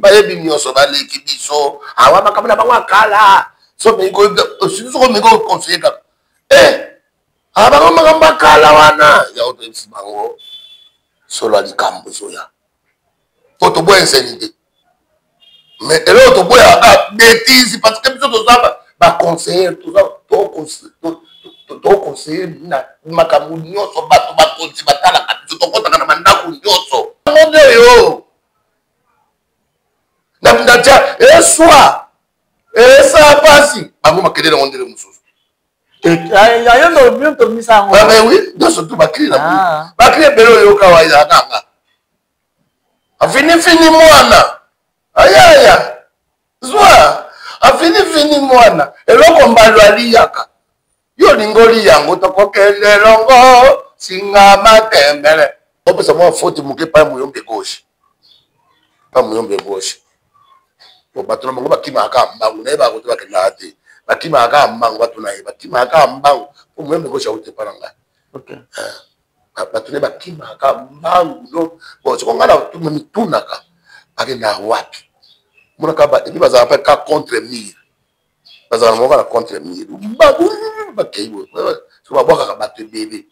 bayebi nyonso baleki biso awa makambo na bango akala so meko conseiller kaka abango makambo akala wana ya otoyebisi bango solo ya likambo ezoya po toboya insanité mais eloko toboya bétise parce que biso toza baconseiller toconseiller na makambo nyonso bato bakonzi batalaka biso tokotaka na bandako nyonso monde oyo natia eswa esa pasi bango makele nango ndele mosusu oui nyonso tu bakili na bakili ebele oyoka wayakanga afinifini mwana ayaya zwa afinifini mwana eloko mbalo aliyaka yo lingoli yango tokokende longo singa matembele opesa mwa faute moke pa muyombe gauche po bato na bango bakimaka mbangu naye bakote bakendaka te bakimaka mbangu bato na ye bakimaka mbangu po muyombe gauche aute pa na ngai bato naye bakimaka mbangu no sokonga na mitunaka bakendaka wapi monaka epi bazalaka mpe ka contre mire bazala moko na contre mire bakei so babwakaka bato ebele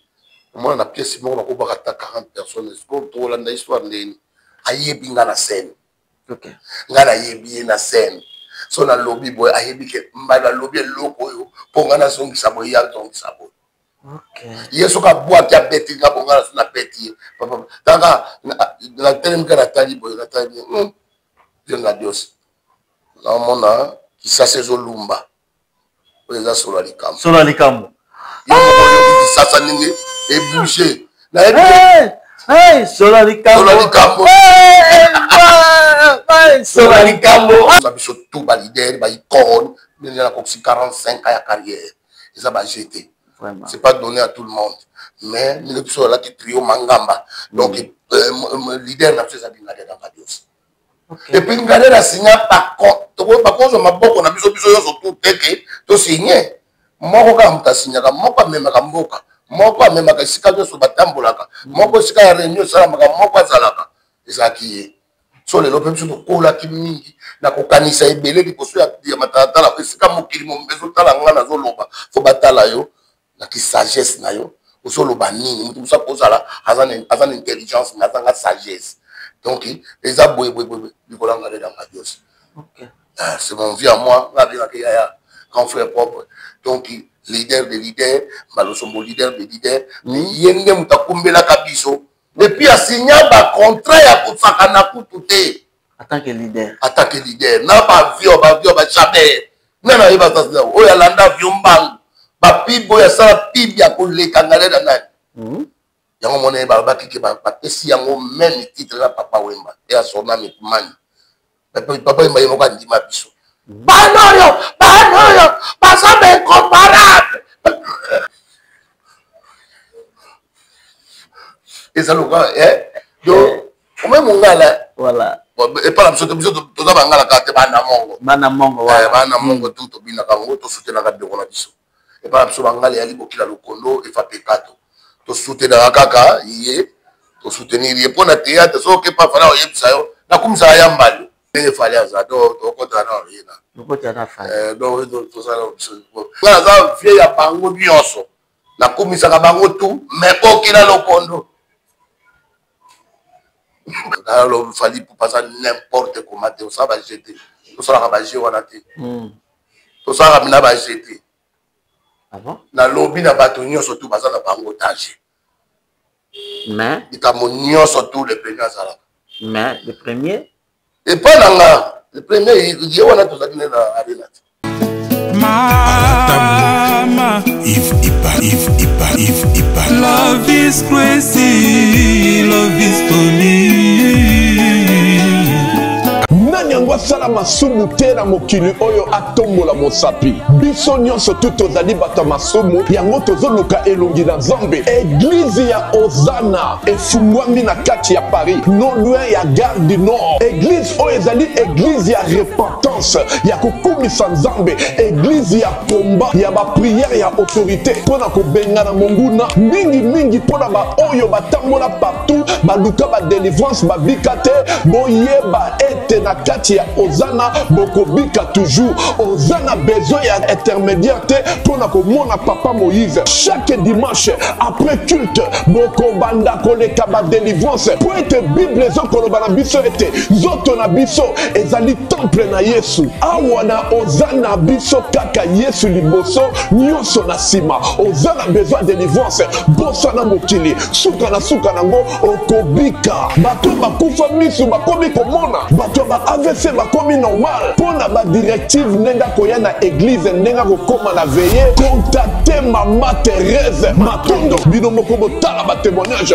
omona na pièce moko bakobwaka ata 40 personnes tolanda histoire ndeni ayebi nga na scène nga nayebi ye na scène so nalobi boye ayebi ke mbali alobi eloko oyo mpo nga nazongisa boye ye azongisa boye ye soki abwaki abeti nga bo nga naso nabeti ye tanga natelemika natali boye natali yenga dios naomona kisasa ezolumba oyo eza solo ya likambo kisasa ndenge ebouge nayebi solo ya likambo biso tout balider baicone ndenge nakosi 45 ans ya carrière eza bagete c'est pas donné à tout le monde mais ndenge biso alaki trio mangamba donc leader na biso eza bingade na badios et puis ngade na signa bakonzo maboko na biso nyonso tout teke tosigné moko kaka moto asignaka moko amemaka mboka moko amemaka esika nyonso batambolaka moko esika ya réunion esalamaka moko azalaka ezalaki ye so lelo mpe biso tokolaki mingi na kokanisa ebele liboso ya matalatala esika mokili mombe ezotala nga nazoloba fo batala yo na kisagesse na yo ozoloba nini moto mosu akozala aza na intelligence mais azanga sagesse donc eza boyeboyeboye likolo ya ngade na ngadios c'est mon vie à moi ngabengaki yaya grand frère propre donc leader de leader malosombo leader de leader ye nde moto akumbelaka biso epuis asigna bacontrat ya kosakana kutu te en tant que leader na bavio bachaber nde nayeba sasa oyo alanda avio mbangu bapibe oyo asala pibe ya koleka ngale na nani yango mona balobaki ke bapesi yango même titre na papa wemba e asona mikumani papa wemba ye moko andima biso banoyo baza incomparable eza loka donc ome mongala voilà epala biso toza bangala kaka te bana mongo tu tobinaka yango tosutenaka biloko na biso epala biso bangala ya libokila lokondo efa pekato tosutenaka kaka ye tosoutenir ye mpo na théâtre soki epa fala oyebisa yo nakumisaka ya mbalo ndenge fali aza tokotana na oyena nga naza vie ya bango nyonso nakumisaka bango tu mais okila lokondo fali popasa n'importe comment te osala bagete tosalaka baje wana te tosalaka mina baje te nalobi na bato nyonso tu baza na bango tage mais likambo nyonso tu le premier azalaka mais le premier epa na nga le premier ye wana tozalaki nde na arena te Mama, if love is crazy, love is funny. Nani yango asala masumu te na mokili oyo atombola mosapi biso nyonso tu tozali bato masumu yango tozoluka elongi na Nzambe. Église ya Ozana efungwami na kati ya Paris non loin ya Gare du Nord. Église oyo ezali église ya repentance ya kokumisa Nzambe, église ya komba ya ba prière ya autorité mpona kobengana monguna mingi mpona ba oyo batambola partout baluka ba délivrance babika te boyeba ete na kati ya Ozana bokobika toujours. Ozana besoin ya intermédiaire te pona komona papa Moïse. Chaque dimanche après culte bokobanda koleka ba délivrance po ete Bible ezokoloba na biso ete nzoto na biso ezali temple na Yesu. Awa na Ozana biso kaka Yesu liboso nyonso na sima. Ozana besoin de délivrance bosa na mokili suka nango okobika. Bato bakufa misu bakomi komona, bato ba AVC bakomi normal pona ba directive nenga koya na église nenga kokoma na veiller. Contactez Mama Thérèse Matondo bino moko botala ba témoignage.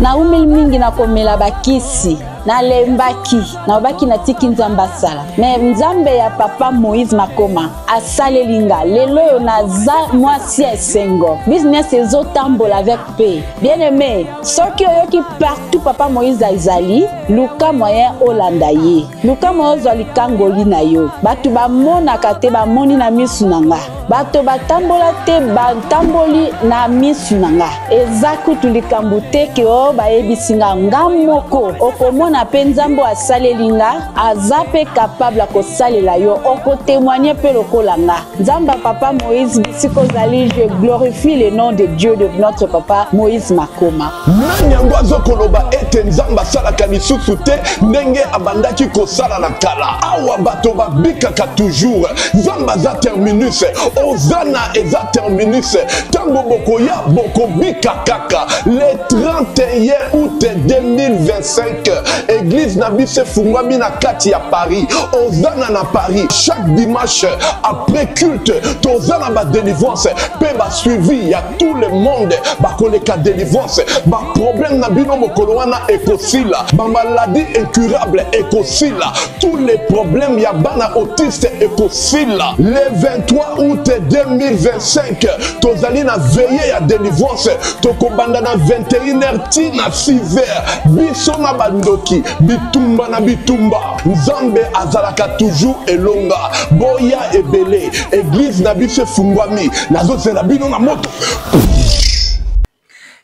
Na umeli mingi na komela bakisi na lembaki na obaki na tiki nzamba sala mais nzambe ya papa Moïse Makoma asale linga lelo na za mwasi esengo business ezotambola avec paix. Bien aimé soki oyoki partout papa Moïse azali luka moyen olanda ye luka moyo zali kangoli na yo batu bamona kate bamoni na misu nanga bato batambola te batamboli na misu nanga ezaku tulikambu te ke o bayebisinga ngamoko okomo na penzambo asalelinga azape capable ko salela yo oko témoigner pe lokolanga nzamba papa Moïse bisiko zali. Je glorifie le nom de Dieu de notre papa Moïse Makoma. Nani yango azokoloba ete nzamba salaka lisusu te ndenge abandaki kosala na kala awa bato babikaka toujours nzamba za terminus Ozana eza terminus tango bokoya bokobika kaka le 31 août 2025 église na biso fungwami na kati ya Paris. Ozana na Paris chaque dimanche après culte tozana ba délivrance pe ba suivi ya tout le monde ba koleka délivrance ba problème na bino mokolo wana ekosila ba maladie incurable ekosila tous les problèmes ya bana autiste ekosila. Le 23 août 2025 tozali na veillée ya délivrance tokobanda na 21h tina 6h biso na bandoki bitumba na bitumba nzambe azalaka toujours elonga boya ebele église na biso fungwami nazozela bino na moto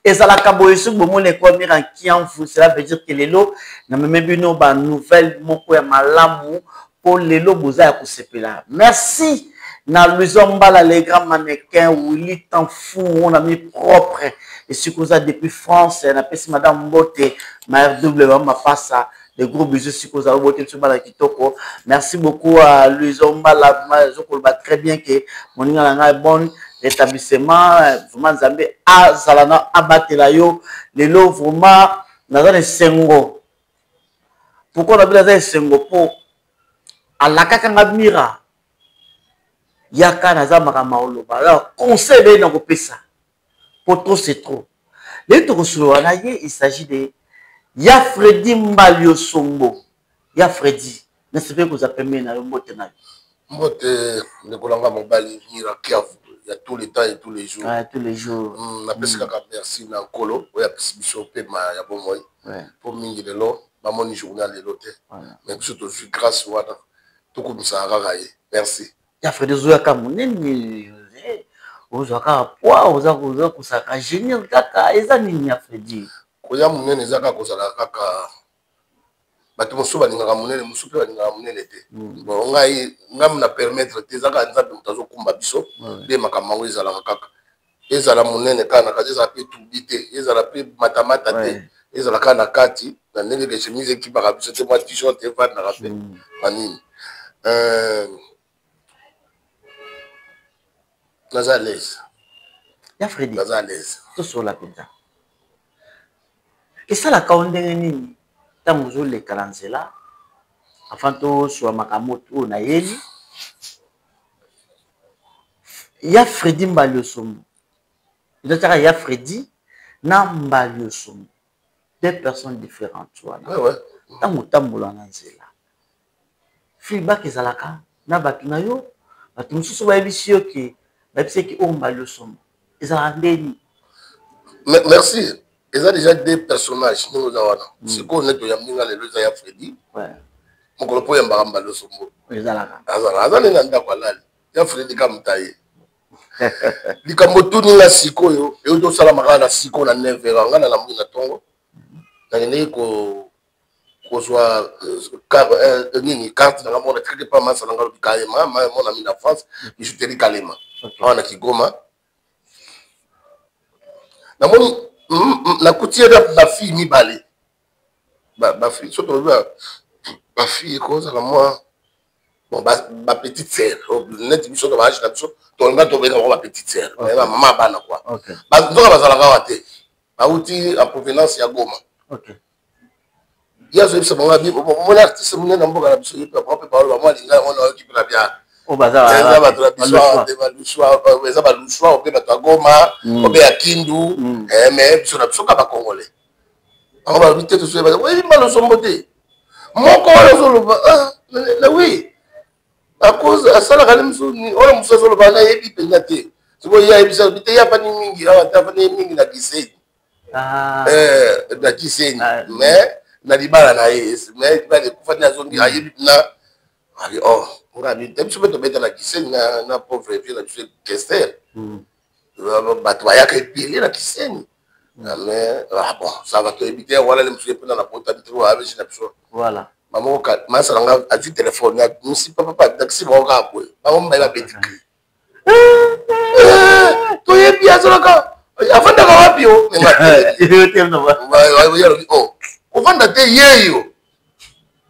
ezalaka boye soki bomona ekomir en kianfu cela veut dire que lelo na meme bino ba nouvelle moko ya malamu po lelo boza ya kosepela. Merci na Luzombala les grands mannequins Willy Tanfou on a mis propre et ce que ça depuis France on a passé madame Mbote ma RW ma passa des gros bisous ce que ça a voté sur Bala Kitoko. Merci beaucoup à Luzombala je vois très bien que mon ingala bon rétablissement vraiment Zambé a Zalana abatela yo lelo vraiment nazana sengo pourquoi on a besoin sengo pour alaka kanga mira yaka nazamaka maoloba alors conseil na kopesa pour trop c'est trop les tokosolo wana ye il s'agit de ya Freddy Mbalio Sombo ya Freddy ne sais pas que vous appelez na mbote na mbote ne kolanga mobali mira kiavu il y a tous les temps et tous les jours. Ouais, tous les jours. Na pesi kaka merci na kolo oya pesi biso pe ma ya bomoy. Pour mingi lelo ba moni journal lelo te. Mais biso to fi grâce wana to ko misara raye. Merci. Ya Freddy Zoya kamuneni ozaka poa oza kusaka génial kaka eza nini ya Freddy. Koya munene ezaka kozala kaka bato mosu balingaka munene mosu pe balingaka munene te. Bon ngam na permettre te ezaka nzambe mutazo kumba biso de makambo ezalaka kaka ezala munene kana kaza ezala pe tubite ezala pe matamata te ezala kana kati na ndenge ke chemise ki baka biso te moi t-shirt et va na rappel manini Nazalès ya Freddy Nazalès to sur la pinta et ça la kaondenge nini tamuzo le kalanzela afanto sur makamoto na yeli ya Freddy Mbalio Sombo il y a Freddy na Mbalio Sombo deux personnes différentes ouais tamu tambola na nzela feedback ezalaka na batu na yo batu mususu ba ebisio ke babiseki o Mbalio Sombo ezalaka ndeni. Merci. Ils ont déjà des personnages nous avons c'est qu'on est de Yamninga le ya Freddy ouais mon groupe ya Mbalio Sombo ezalaka azala nanda kwa lali ya Freddy kamtaye likambo tuni la sikoyo e oto sala makana na siko na 9h ngana na mwina tongo nakendeki kozwa nini carte nanga mona tikaki pa masa nanga lobi kalema mona mi na France bijouterie kalema awa na Kigoma namoni nakuti ye bafille mibale bafille so tolobi bafille ekozala mwa bon bapetite sere neti biso to baage na biso tolinga tobenga bango bapetite sere bamama bana kua nzoka bazalaka awa te bauti en provenance ya Goma ya zoyebisa bango mona artiste monene na mboka na biso ye mpe baolo bamwa alinga ona okipe na bia eza bato na biso eza balushwa ope bato ya Goma ope ya Kindu me biso na biso ka bakongole bango balobi te tosoyeba oyebi malosombo te moko wana ozoloba na wi akoze asalaka ne oyo mosu azoloba nayebi mpenza te sikoyo ye ayebisa bi te ye apani mingi awa te apani mingi na Kiseni na Kiseni mais na libala na ye mais libala ekufa te azongi ayebi na ali orabi te biso mpe tobeta na Kiseni na pauvre vie na biso Kester bato bayaka ebele na Kiseni mais bon ça va toyebi te wana le mosu epena na potabilité oyo abeji na biso voilà maman masa nanga ati téléphone ya musi papa taxi boka boy bango mba ba petit to ye bia zolaka afanda ka wapi yo yo te no ba ovanda te yeyo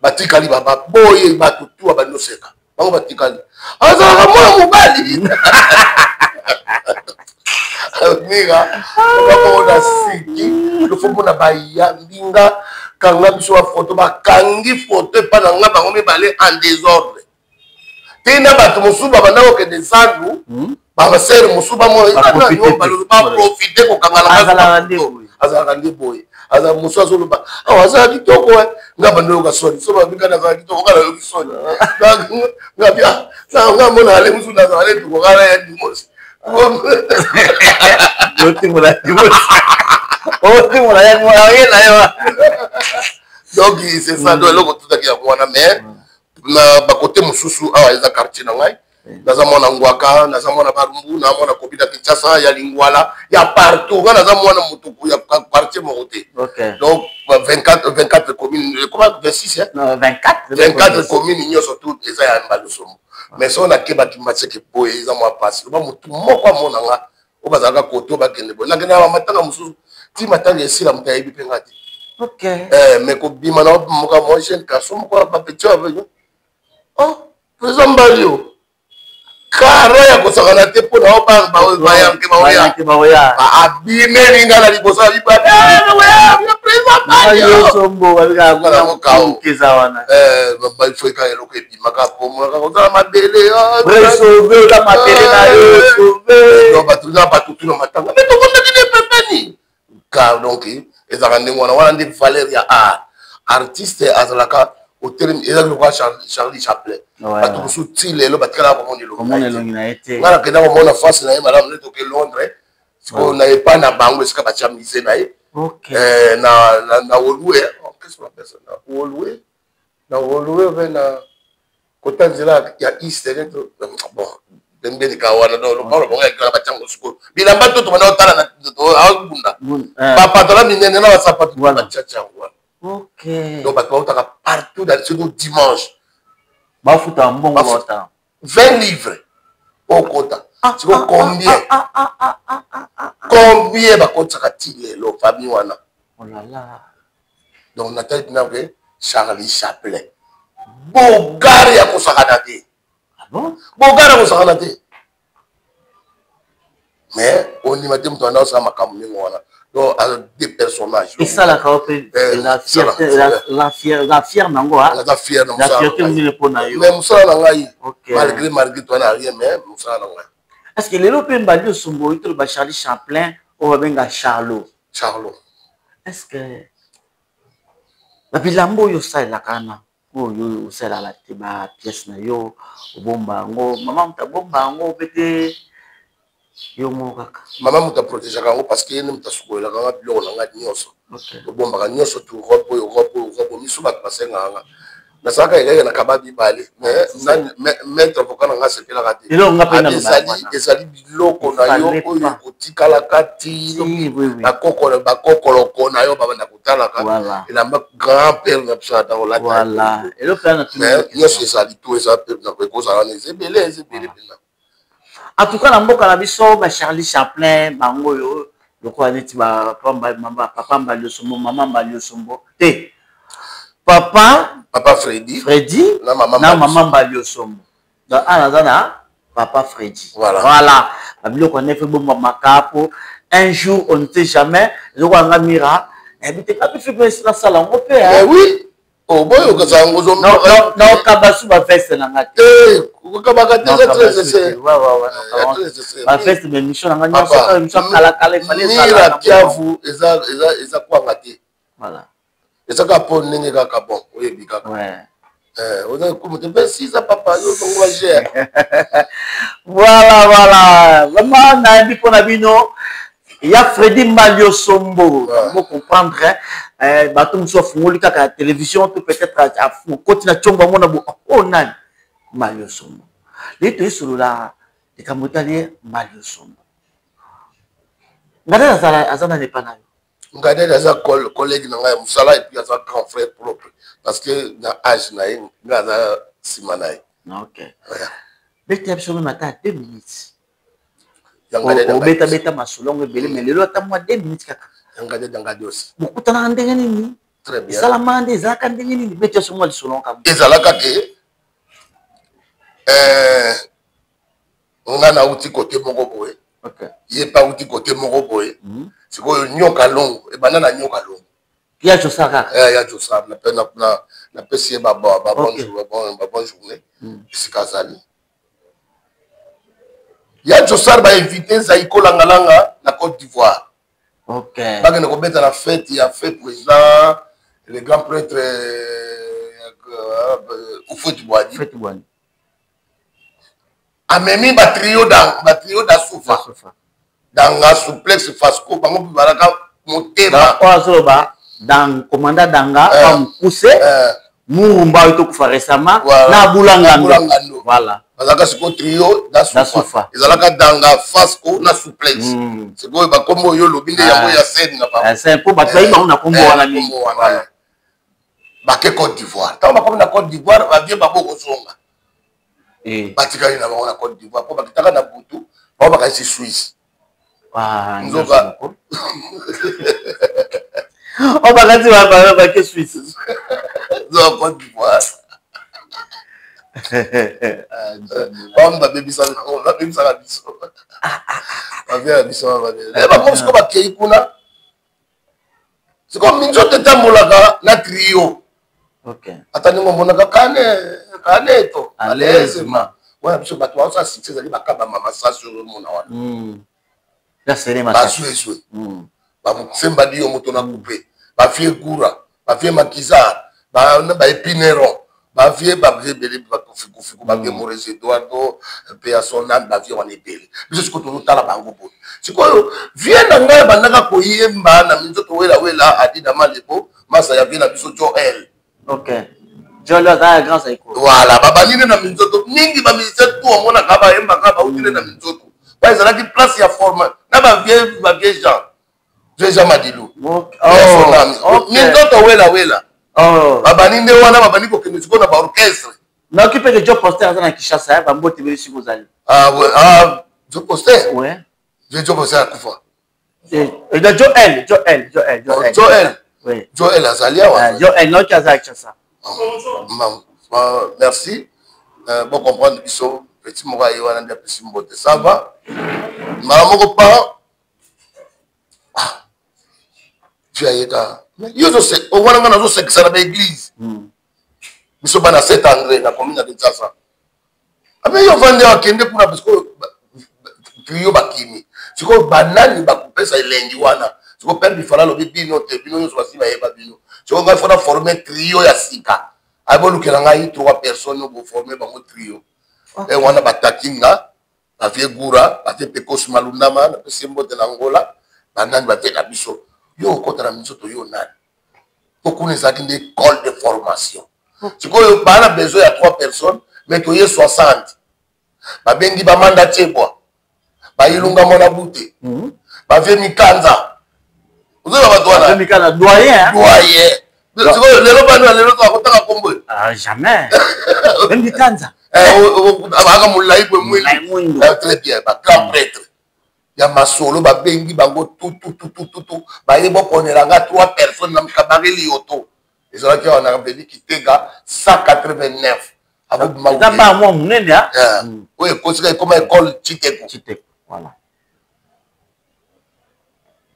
batikali baba boye batutua banoseka bango batikali azalaka mwana mobali niga bakona siki lofo mpona bayambinga kanga biso ba photo bakangi photo epa na nga bango mibale en désordre te na bato mosusu babanda kokende sandu babasere mosusu baprofite kokangala azalaka nde boye aza mosusu azoloba awa azala kitoko nga banda yoka soni so babikani azala kitoko nga nayoki soni nga mona ale mosusu nazala le tukokala ya dimosi donc c'est ça donc eloko tutaki yango wana mais na bakote mosusu awa eza quartier na ngai naza mwana ngwaka naza mwana barumbu na mwana kobina Kinshasa ya lingwala ya partout nga naza mwana mutuku ya quartier moko te donc 24 communes comment 26 24 communes nyonso tout eza ya Mbalusomo mais so nakebaki maseke boye eza mwa pasi oba motu moko amona nga oyo bazalaka koto bakende boye nakendaka bamatanga mosusu ti matanga esila moto ayebi mpe nga te mais kobima na moka mwa jeune garçon moko bapeti avenio président mbali o kara ya kosakana te mpo na obayanke baoya abimeli nga na liboso ya bibafoeka eloko ebimaka pomaka kozala mabele bato na batutu na matanga me tokondaki ne pembeni ka donc ezalaka ndenge wana nde valeur ya art artiste azalaka otelemi ezalaki lokola Charlie Chaplin bato mosusu ti lelo batikalaka komona elongi na ye te nga nakenda komona face na ye malamu nde toke Londres sikoyo na epai na bango esika batia mise na ye na Wolwe na Wolwe pe na kota nzela ya east bon pembelika wana lopalo bongo yakala batiango sikoyo bilamba to tomana otala na agunda bapatola minene na basapato batiatiango wana donc bato bautaka partout dans surtout dimanche bafuta mbongo bota 20 livres okota siko combien bakotisaka ti lelo famille wana donc natali mpina ke Charlie Chaplin bogare ya kosakana te bogare ya kosakana te mais ondima te moto anda osala makambo ndenge wana donc des personnages esalaka ope la fière nango la fierté monene mpona yo mais mosala na ngai malgré to ana rien mais mosala na ngai est-ce que lelo mpe mbali osombo oyo toloba Charlie Chaplin oyo babenga Charlot est-ce que babilamba oyo osalelaka na oyo osalelaka te bapièce na yo obomba yango mama moto abomba yango mpe te yo moko kaka mama moto aprotégeaka yango parce que ye nde moto asukolelaka nga biloko na ngai nyonso obombaka nyonso tu robe oyo miso bato basengaka nga na saka il y a na kababi balé mais maître avocat nga sepela kati et là on a pas ezali biloko na yo oyo kotikala kati ba kokolo na yo baba na kotalaka elamba grand père na psa ta olata voilà et le plan mais yo ezali tout ça peut na koza na ezebele bila en tout cas na mboka na biso ba Charlie Chaplin bango yo lokwa neti ba papa Mbalio Sombo mama Mbalio Sombo te papa Freddy na maman Mbalio Sombo donc anazana papa Freddy voilà biloko na fait bon makapo un jour on ne sait jamais lokwa ngamira habite pas fait la salle on peut hein oui oh boy ko za ngozo non kabasu ba feste na ngate ko kabaka très ba feste mais mission na ngani mission kala fallait ça kiavu eza kwa ngate voilà eza ka po ndenge kaka bon oyebi kaka ouais on a comme te ben si ça papa yo donc va gérer voilà vraiment na bi pona bino il y a Freddy Mbalio Sombo pour comprendre bato muso fungoli kaka télévision tout peut-être à continue chomba mona bo nani Mbalio Sombo les to solo la de kamotali Mbalio Sombo ngada azana ne pana ngade aza collègue na ngai musala et puis aza grand frère propre parce que na âge na ye ngaza simanai OK bete absolument mata 2 minutes beta masolongo belé mais lelo ata moi 2 minutes kaka ngade aussi bokutana ndenge nini très bien salamande ezaka ndenge nini beta somwa lisolongo kam ezalaka ke nga na uti côté moko boye OK ye pa uti côté moko boye sikoyo nyoka longo ebanda na nyoka longo ya chosaka ya chosa na pesi ba bonne journée sikazali ya chosa ba invité Zaiko Langalanga na Côte d'Ivoire. OK Ba ngene ko beta la fête ya fait président le grand prêtre Oufouet Boadi amemi ba trio da soufa dans la souplex Fasco bango baraka motema dans commandant Danga comme poussé Murumba to kufa récemment na Bulangando voilà bazaka siko trio da soufa ezalaka Danga Fasco na souplex c'est quoi ba kombo yo lobinde yango ya scène na ba c'est pour ba tayi ba na kombo wana ni ba ke Côte d'Ivoire tant ba comme na Côte d'Ivoire ba bien ba boko zonga batikali na ba na Côte d'Ivoire pour ba kitaka na butu ba ba kasi Suisse nzoka on va gâter la que Suisse non Côte d'Ivoire on va baby ça la biso on vient la biso ba comme ce qu'on va kei kuna c'est comme minzo tetambolaka na trio OK atani ngomona kane to alezema wana biso bato wa sa succès ali bakaba mama sa sur mona wana la seré ma basue ba msemba dio moto na couper ba fie gura ba fie makiza ba épinero ba fie ba bébé ba fiku ba bien Maurice Eduardo pe ya sona ba fie wana epele biso siko to tala bango bo siko vie na ngai bandaka ko yemba na minzoto wela adida malebo masa ya vie na biso Joel OK Joel da grand Zaiko voilà baba nini na minzoto mingi ba ministère tout mona kaba yemba kaba utile na minzoto ba ezalaki place ya forme na ba vie Jean Madilu minzoto wela babani nde wana babani kokende siko na ba orchestre na occupé de Joe Poster dans Kinshasa ba mbote beli siko zali Joe Poster ouais Joe Poster akufa et de Joel oui Joel Azalia wa Joel no kaza Kinshasa merci bon comprendre biso petit moka yi wana ndia pesi mbote ça va moko pa tu ayeka yo zo se o wana ngana zo sekisa na église biso bana Saint André na commune de Kinshasa abe yo vande akende kuna parce que trio bakimi siko banani bakupesa elengi wana siko père bifala lobi bino te bino yo swasi ba yeba bino siko ngai fona former trio ya sika abolukela ngai 3 personnes bo former bango trio et wana batakinga ba vie gura ba vie pekos malundama na pesembo de Angola banani ba tena biso yo kota na misoto yo nani pourquoi nous avons une école de formation Tu vois, on a besoin de 3 personnes, mais tu es 60. Babengi ba manda tebwa. Ba ilunga mona bouté. Ba vemi kanza. Vous avez pas droit là. Vemi kanza doyen. Doyen. Tu vois, les loba nous les loba ko taka kombo. Ah jamais. Vemi kanza. Aka mulai ko mwindu. Très bien, ba grand prêtre. Ya masolo ba bengi bango tout ba yebo konelanga 3 personnes na mkabari lioto. Et ça qui on a dit qui tega 189. Avec Maoudi. Ça pas moi munene hein. Oui, considéré comme école Chiteko. Chiteko. Voilà.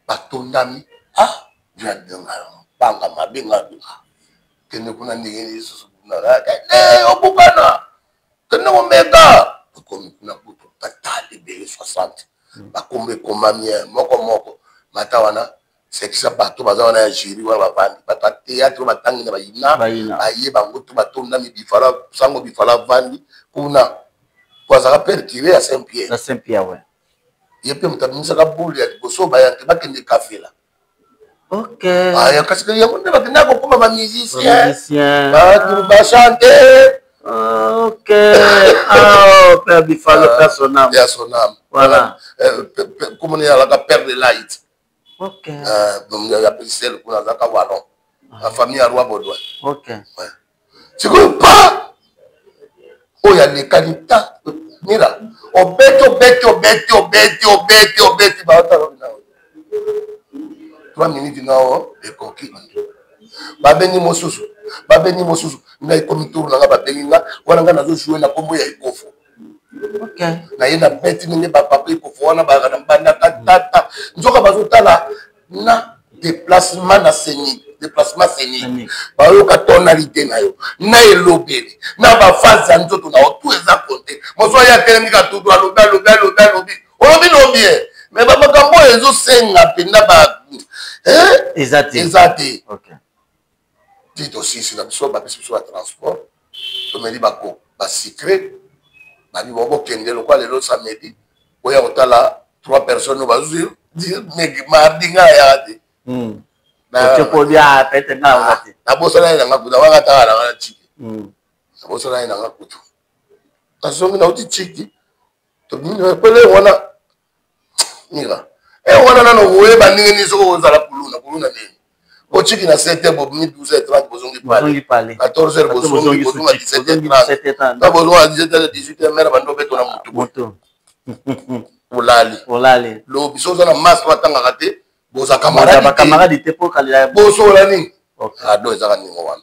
Batondami ah bien banga mabenga kende kuna ndingeni susu na obukana kende omega comme kuna buto tatali be 60 bakombe komamie moko matawana c'est que ça bato bazawana ya jiri wa bavandi bato théâtre batangi na bayina aye bango to batondami bifala sango bifala vandi kuna kwa rappel tiré à Saint-Pierre. À Saint-Pierre ouais. Il peut me la boule, il y a des choses, il y a café là. Ok. Ah, il y a parce qu'il y a des gens qui sont musiciens. Qui chanter. Ok. Ah, Père Bifalo, Père son âme. Père son âme. Voilà. Comme on est à la Père de Light. Ok. Donc il y a celle qu'on a à Wallon. La famille à Roi Baudouin. Ok. Tu ne connais pas? Oh, il y a des candidats. Mira. Obeti 3 minutes nao ekoki babengi mosusu ngai komi tour na babengi nga wana nga nazo jouer na kombo ya ekofo okay na yena beti mingi ba papa ekofo wana ba kana banda tata nzoka bazotala na déplacement scénique bayoka tonalité na yo na elobeli na baphase ya nzoto na yo tout eza compté moso ya telemi ka tutu alobi olobi mais bamakambo ezosenga mpenza ba ezate dit aussi sur la biso bapesi biso ya transport tomeli basikre bani bokende lokola lelo samedi oya kotala 3 personnes bazwi mardi nga yaka te nabosana ye nanga kutu awanga taka nanga na chiki nabosana ye nanga kutu kasongi nauti chiki topele wana mira wana nano koyeba ndenge nini soko ozala kuluna nini ochiki na 7h bobimi 12h30 bozongi pale 14h bozongi 17h30 na bozonga 17h 18h mera bando betona mutu olali lobi so oza na masse batangaka te boza camarade te po kalela bosola nini ado ezaka ningo wana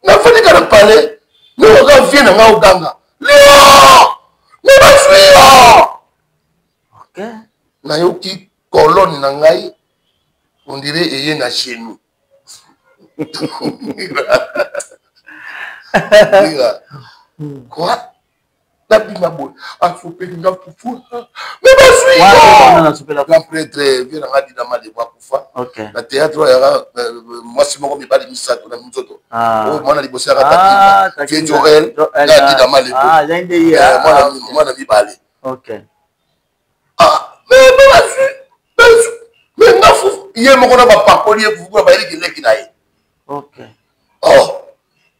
nafandika na pale nokoka vie na nga oganga leo nebaswio nayoki kolone na ngai ondire eye na chenu quoi nabima boye asopeli nga fufu mebaswio prêtre vie na nga dinama lebo akufa na théâtre oyaka mwasi moko mibali misato na minzoto oyo mwana liboso yaka vie joel na dinama lebo mwana mibale mais nga fufu ye moko na bapakoli ye fufu kuna bayeliki leki na ye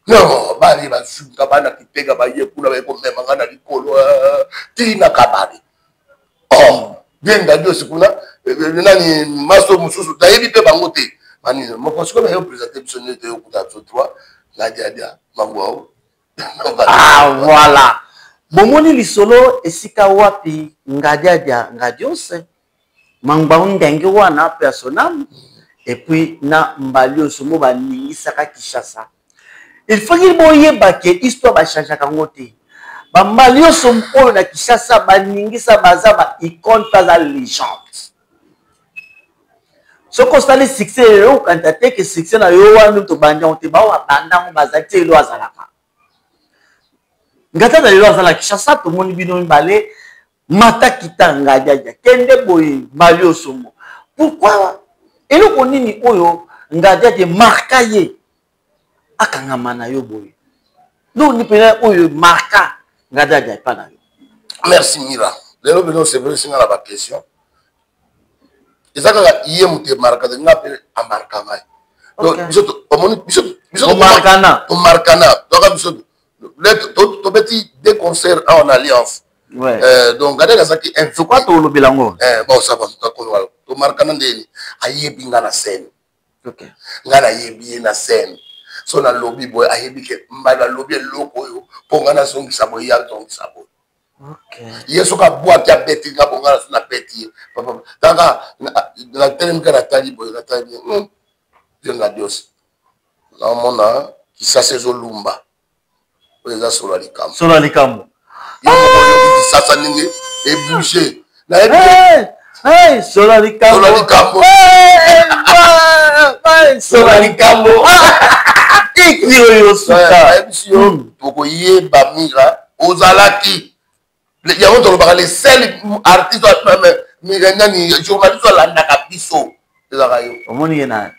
non bali basuka bana kiteka baye kuna bayekomema nga na likolo tina kabari bien osi kuna nani maso mosusu nayebi mpe bango te moko sikoyo baye opresente biso nde toyokuta biso 3 nadiadia mangwao voilà bomoni lisolo esika wapi ngadi ose mangbango ndenge wana personnel et puis na mbali osomo baningisaka Kinshasa il faut qu'il boyeba ke histoire ba changer kango te ba mbali osomo oyo na Kinshasa baningisa baza ba icône pas légende so constat succès yo kanta te que succès na yo wana to banja te ba wa banda mo bazati elo azalaka ngata lelo azala Kinshasa to moni bino mbale mata kitanga jaja kende boye mbali osomo pourquoi eloko nini oyo ngada te marka ye akangama na yo boye no ni pena oyo marka ngada ja pa na yo. Merci Mira lelo bino c'est vrai singa la ba question ezaka iye mute marka de nga pe amarka ngai donc Marcana. donc petit des concerts en alliance. Donc regardez la saki c'est quoi tout le bilango? Bon ça va to Marcana ndeni ayebi nga na scène. OK. Nga na yebi na scène. So na lobby boy ayebi ke mbala lobby loko yo ponga na songi sabo ya tongi sabo. OK. Yeso ka boa ki abeti nga ponga na beti. Papa tanga na telemka na tali boy na tali. Dieu na Dios. Na mona ki sa sezo lumba. Oza solo likambo. Solo likambo. Yo ki sa sa ningi e bouger. Na hey, solo likambo. Solo likambo. Hey, solo likambo. Kiki yo suka. Ebisio toko yeba mira ozalaki. Ya on tolo ba les seuls artistes mais ni journaliste landa kabiso. Ezaka yo. Omoni na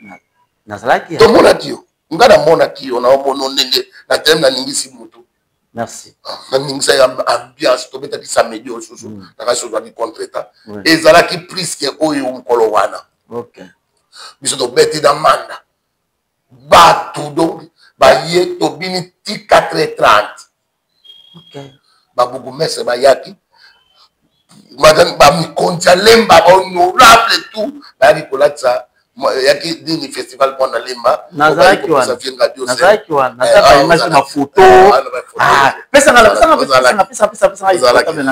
salaki. To mona kio. Ngana mona kio na omono ndenge na tem na ningisi mutu. Merci. Na ningisa ya ambiance to beta ki samedi osusu. Na ka sozo di contrata. Ezalaki plus que oyo mkolo wana. OK. Biso to beti da manda. Batu donc baye to bini ti 4h30. OK. Babugu messe bayaki. Madan ba mi kontia lemba ba honorable tout. Ba di kolatsa yaki dini festival pona lemba. Nazaki wana nazaka image na photo. Pesa na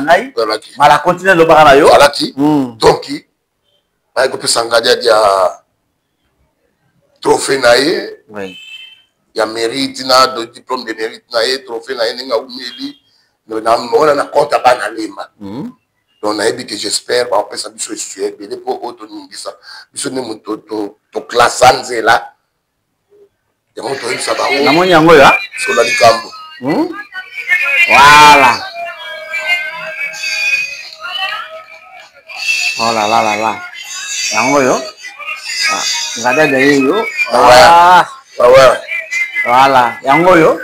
ngai. Mala continue lo bana yo. Alaki. Donc ba ko pesa ngadia dia trophée na ye. Oui. Ya mérite na de diplôme de mérite na ye trophée na ye ninga umeli. Na mona na compte bana lemba. Donc na yebi que j'espère ba pesa biso sué bele po auto ningisa. Biso ne muto to classe nzela. Ya moto yisa ba. Na moni yango ya. Sola likambo. Voilà. Oh là là là là. Yango yo. Ngada de yo. Ouais. Voilà, yango yo.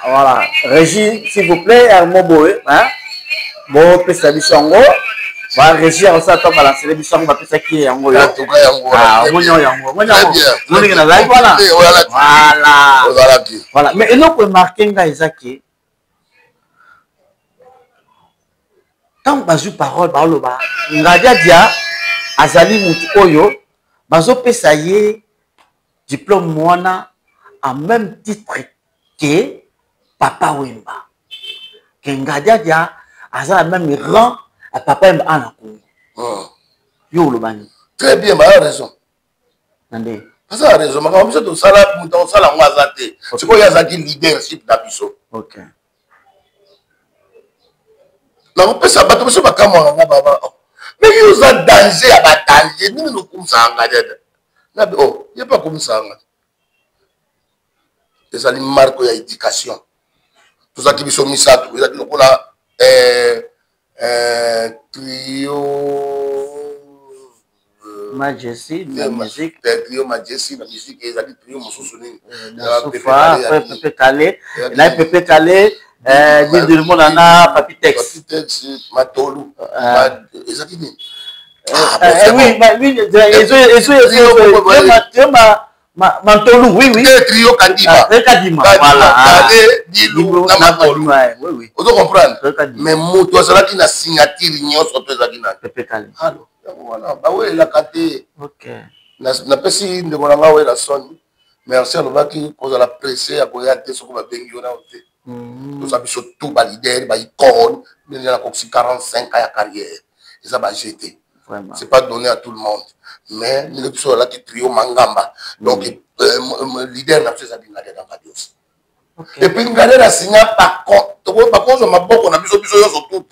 Voilà, Régie, s'il vous plaît, Moboé, hein? Bon, pesa bisongo. Va Régie aussi à toi balancer les bisongo, va pesa qui yango yo. Ah, monyo yango. Moni na live voilà. Voilà, mais et non pour marquer nga Isaki. Tant que bazu parole ba loba, ngadia dia azali mutu oyo, bazo pesa ye diplôme mwana en même titre que Papa Wemba. Que Ngadia a la même rang à Papa Wemba en Congo. Yo le bani. Très bien, bah raison. Nande. Ça a raison. Mais comme ça tout ça là, mon ça là on va zater. C'est quoi yazaki leadership d'Abisso. OK. Na on peut ça bateau ça va kamwa nga baba. Mais yo za danger à ba danger ni no kumsa Ngadia. Na oh, il y a pas comme ça. Les aliments marque ya éducation. Tout ça qui sont mis ça, tout ça qui nous a trio Majesty, la musique. Trio Majesty, la musique, et les trio Moussousouni. Soufa, Pépé Calé, là Pépé Calé, dit du monde en a Papitex. Papitex, Matolu. Et ça qui dit. Oui, Mantolou, oui. Trio Kadima. Voilà. Dilou, Namatolou. Oui. Vous comprenez? Mais Moutou, c'est qui n'a signature, l'union sur tous les gens. Pépé Calé. Alors, voilà. Bah oui, la caté. OK. Na pas si de mon anga ouais la sonne. Merci à nous qui cause la presser à quoi y ce qu'on va bengi on a été. Tout ça biso tout ba leader, ba icône, mais il y a 45 ans à carrière. Et ça va jeter. C'est pas donné à tout le monde. Mais nous sommes là qui trio Mangamba. Donc, le leader n'a pas fait ça dans la Dios. Et puis, nous avons signé par contre. Par contre, on a beaucoup de choses surtout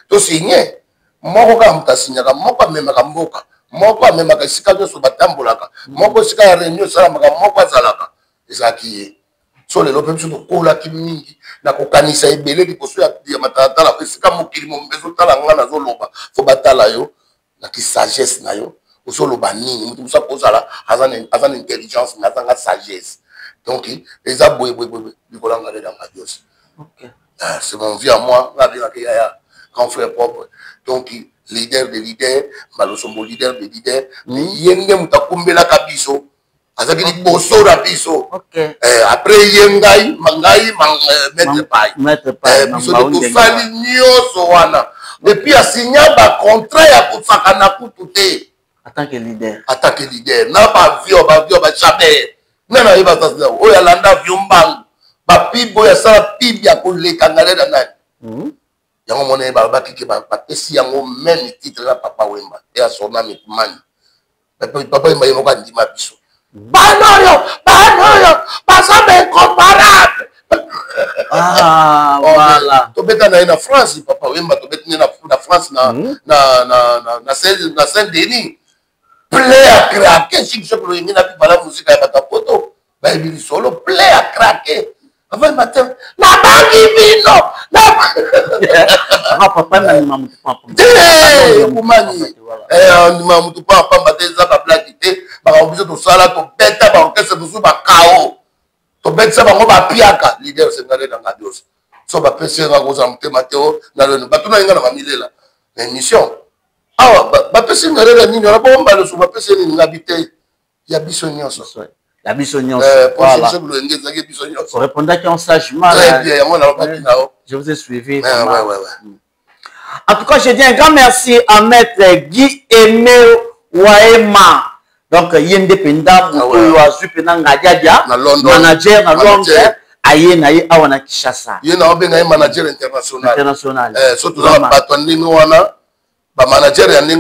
que signé. Moi, je signé. Moi, je même Mboka. Moi, je même Sika sur Batambolaka. Moi, je suis réunion Salamaka. Moi, je suis là. C'est ça qui est. So les lopes sont kola kimingi na kokanisa ebele ki koso ya matata la sika mokili mo mbezo tala nga na zoloba fo batala yo na ki sagesse na yo osolo banini mutu musa kozala azan intelligence na zanga sagesse donc les aboy bikolanga de dans Dios. OK. C'est mon vie à moi la bien que ya grand frère propre donc leader de leader, Malosombo leader de leader, yenge mutakumbela kabiso, azakili boso na biso. Après yengai, mangai, maître pai, biso de tosali nyoso wana. Depuis a signé ba contrat ya kosakana kutute. En tant que leader. En tant que leader, na ba vio ba jamais. Nana yeba sasa, oya landa vyombangu. Ba pibo ya sala pibi ya koleka ngale na nani. Yango mone ba kike ba pesi yango même titre la Papa Wemba et à son ami Mani. Papa Wemba yemo ka ndima biso. Banoyo, pas ça incomparable. Ah, voilà. To beta na France, Papa Wemba to beta na France na Saint-Denis. Play à craquer, si je peux y la musique à ta photo. Bah il solo play à craquer. Avant le matin, na bangi vino, na papa na mamutu papa. Kumani. Mamutu papa bateza ba blague te, ba obligé to sala to beta ba orchestre busu ba kao. To beta ba ngo ba piaka, leader se ngale na ngadios. So ba pese nga ko za mutema teo na le batuna inga na mamilela. Émission. Ah ba pese ngale na nini na bomba le so ba pese ni ngabite ya biso nyonso. La bisognon. Voilà. Vous répondez en sagement. Très bien, je vous ai suivi. Ouais. En tout cas, je dis un grand merci à Maître Guy Aimé Waema. Donc, il est indépendant, manager à Londres, aye awana Kishasa. Il y a un manager international. Surtout dans le manager et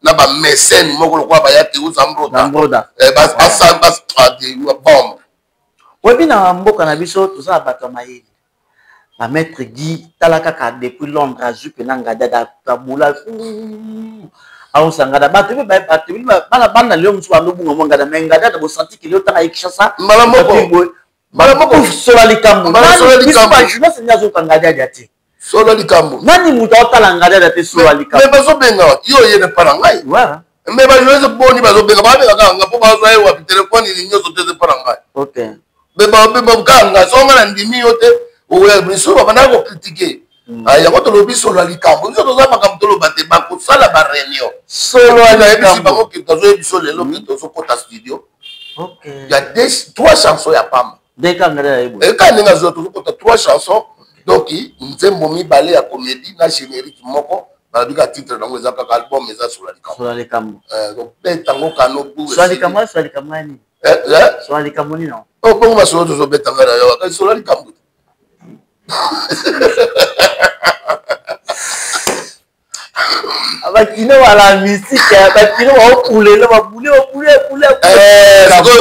na ba mécène moko kwa ba yati uzambroda bas tradi bombe webi na mboka na biso toza bato mayeli ba maître Guy talaka ka depuis Londres azupe na ngada da tabula au sangada bato bana leo mtu andobunga mwangada mengada da bo senti kilo tanga ikishasa mala moko sola likambo ba juna senya zo kangada jati solo likambo nani muta otala ngada da te sola likambo mais bazo benga yo yene para ngai wa mais ba yo boni bazo benga ba benga nga po bazo ayi wa téléphone ni nyoso te para ngai okay mais ba kanga so ngana ndimi yote o ya biso ba na ko critiquer aya ko to lobi solo likambo nzo to za makamto lo bate ba ko sala ba réunion solo likambo ba ko ki to zo biso lelo ki to so kota studio okay il y a 3 chansons ya pam de kangada ebo et quand nga zo to kota 3 chansons. Donc, nzembo mibale ya comédie na générique moko ba bika titre nango eza kaka album eza sur la likambo donc betango kano pour sur la likambo ni sur la likambo ni non oh bon ma solo to betanga na yo sur la likambo abakino wala musique abakino wa okulela babule ko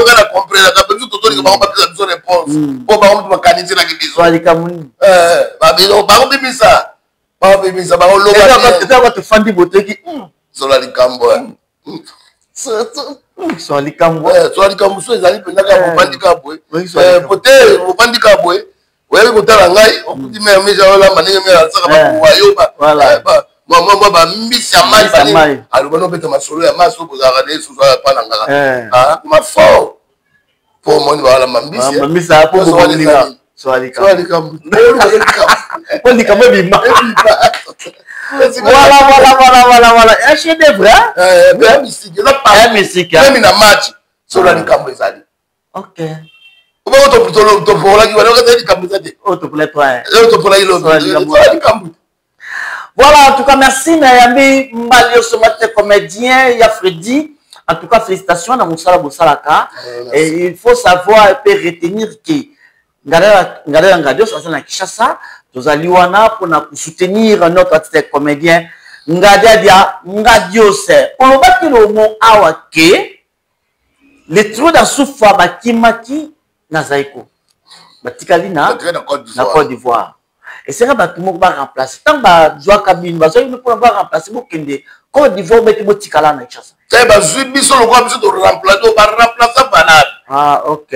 ngana comprendre ka bezu to to ba ba besoin réponse po ba on makanisi na kibizo sur la likambo ni ba bilo ba bimisa ba lo ba te ko te fandi boteki sur la likambo sur la likambo so ezali penda ka bobandika boy pote bobandika boy wewe kotala ngai okuti me meja wala manenge me saka ba wayo ba moi ba mbisa mai aloba no beta masolo ya maso bozaka de so pa na ngaka ma fo po moni wala mambisa po bolinga so likambo po likambo bima voilà un chef d'œuvre hein musique même na match so la likambo ezali okay oba to pour la ki wala ka likambo ezali to pour les trois to pour la likambo. Voilà, en tout cas, merci Nayambi Mbalio Somate comédien, il y a Freddy. En tout cas, félicitations dans Moussala Boussalaka. Et il faut savoir et retenir que Ngadela Ngadio, ça na Kishasa, nous allons pour soutenir notre artiste comédien Ngadia Ngadio. On va dire le mot Awake, les trous dans Soufa Bakimaki Nazaiko. Batikali na Côte d'Ivoire. Et c'est là que tout le monde va remplacer. Tant que tu as cabine, tu vas remplacer pour Kende. Côte d'Ivoire, tu vas te caler dans Kishasa. Tu vas remplacer. Ah, ok. Tu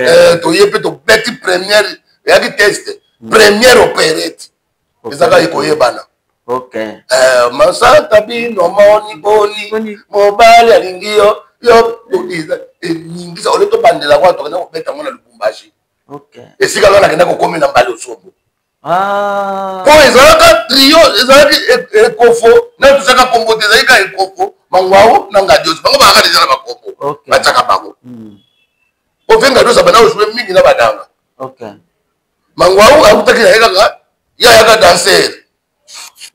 y peux te première. Il y a des tests. Première opérette. C'est ça qu'il y a. Ok. Masanta bino moni boni mobile alingio yo tuliza ningiza oleto bandela kwa tokana kubeta mona Lubumbashi. Ok. Esika lona kenda ko komina mbali osobo. Ah. Po ezalaka trio, ezalaki ekofo, na tusaka kombo te ezalika ekofo, mangwao na ngadios. Bango baka déjà na bakombo. Bataka bango. Po venga dosa bana ojouer mingi na badanga. OK. Mangwao akutaki na yaka ya yaka danser.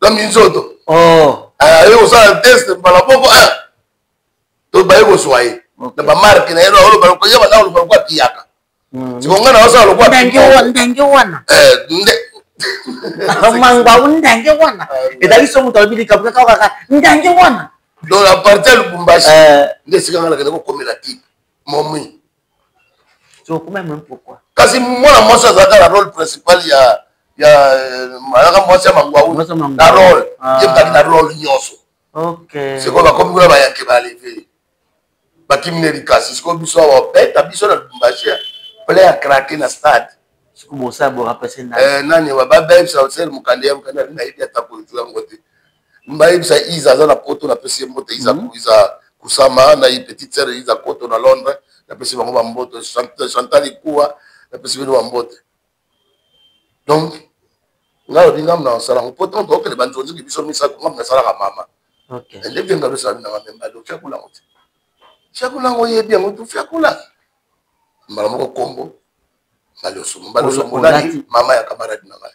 La minzoto. Oh. Yo ça test bala boko to baye ko soye. Na ba marque na yelo olo bala ko yaba na olo bala ko kiyaka. Sikonga na wasa olo ko. Ndenge wana. Mangwa ndenge wana. Edali so muto bili kabuka kaka ndenge wana. Dans la partie Lubumbashi. Ndesika ngala kana ko komela type. Momi. So comment même pourquoi? Kasi mwana mwasi azaka la rôle principal ya malaka mwasi mangwa na rôle. Yebaki na rôle nyonso. OK. C'est quoi ba comme kuna ba yanke ba lever. Bakimine kasi siko biso wa beta biso na Lubumbashi. Play a craquer na stade. Siko bosa bo rappeler na. Nani wa ba ba bisa osel mukande mukanda na idia tapolitu ngote. Mbaye bisa iza za na poto na pesi mbote iza kusama na i petite sœur iza koto na Londres na pesi bango ba mbote Chantal kuwa na pesi bino ba mbote. Donc ngalo dingam na sala poto ndo ke banjonzi ki biso misa ko ngam na sala ka mama. OK. Ende venga bisa na memba do fiakula ngote. Fiakula ngo yebi ngo fiakula. Mbala moko kombo. Mbalo nani mama ya camarade na ngai.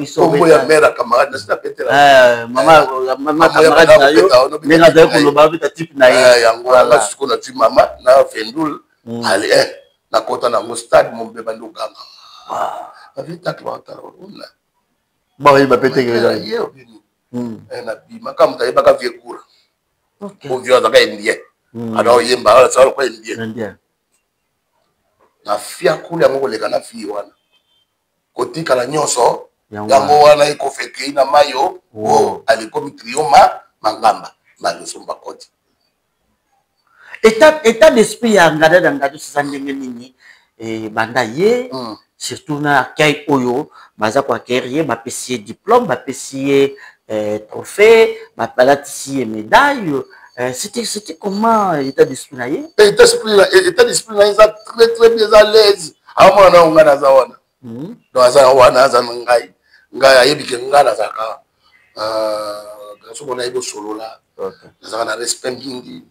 Iso kombo ya mère camarade na sita petela. Mama camarade na yo. Nenga da ko loba bita type na ye. Yango nga siko na tu mama na fendul. Allez na kota na mo stade mo beba ndo ganga. Avita kwa tarona. Ba yi ba pete ke za. Yo bini. Na bima kama mtaiba ka viekura. OK. Ko vio za ka indie. Ada yemba ala sa ko indie. Indie. Na fia kule yango koleka na fi wana kotika la nyonso yango wana ekofeke na mayo alikomi trioma mangamba balosomba koti état d'esprit ya ngada da ngado sisa ndenge nini banda ye surtout na kay oyo baza kwa carrière ba pesier diplôme ba pesier trophée ba palatisier médaille. C'était comment l'état d'esprit na ye? État d'esprit na ça très très bien à l'aise. Amo na ngana za wana. Do aza wana za ngai. Ngai ayebike ngana za ka. Kaso bona ibo solo la. OK. Za na respect mingi.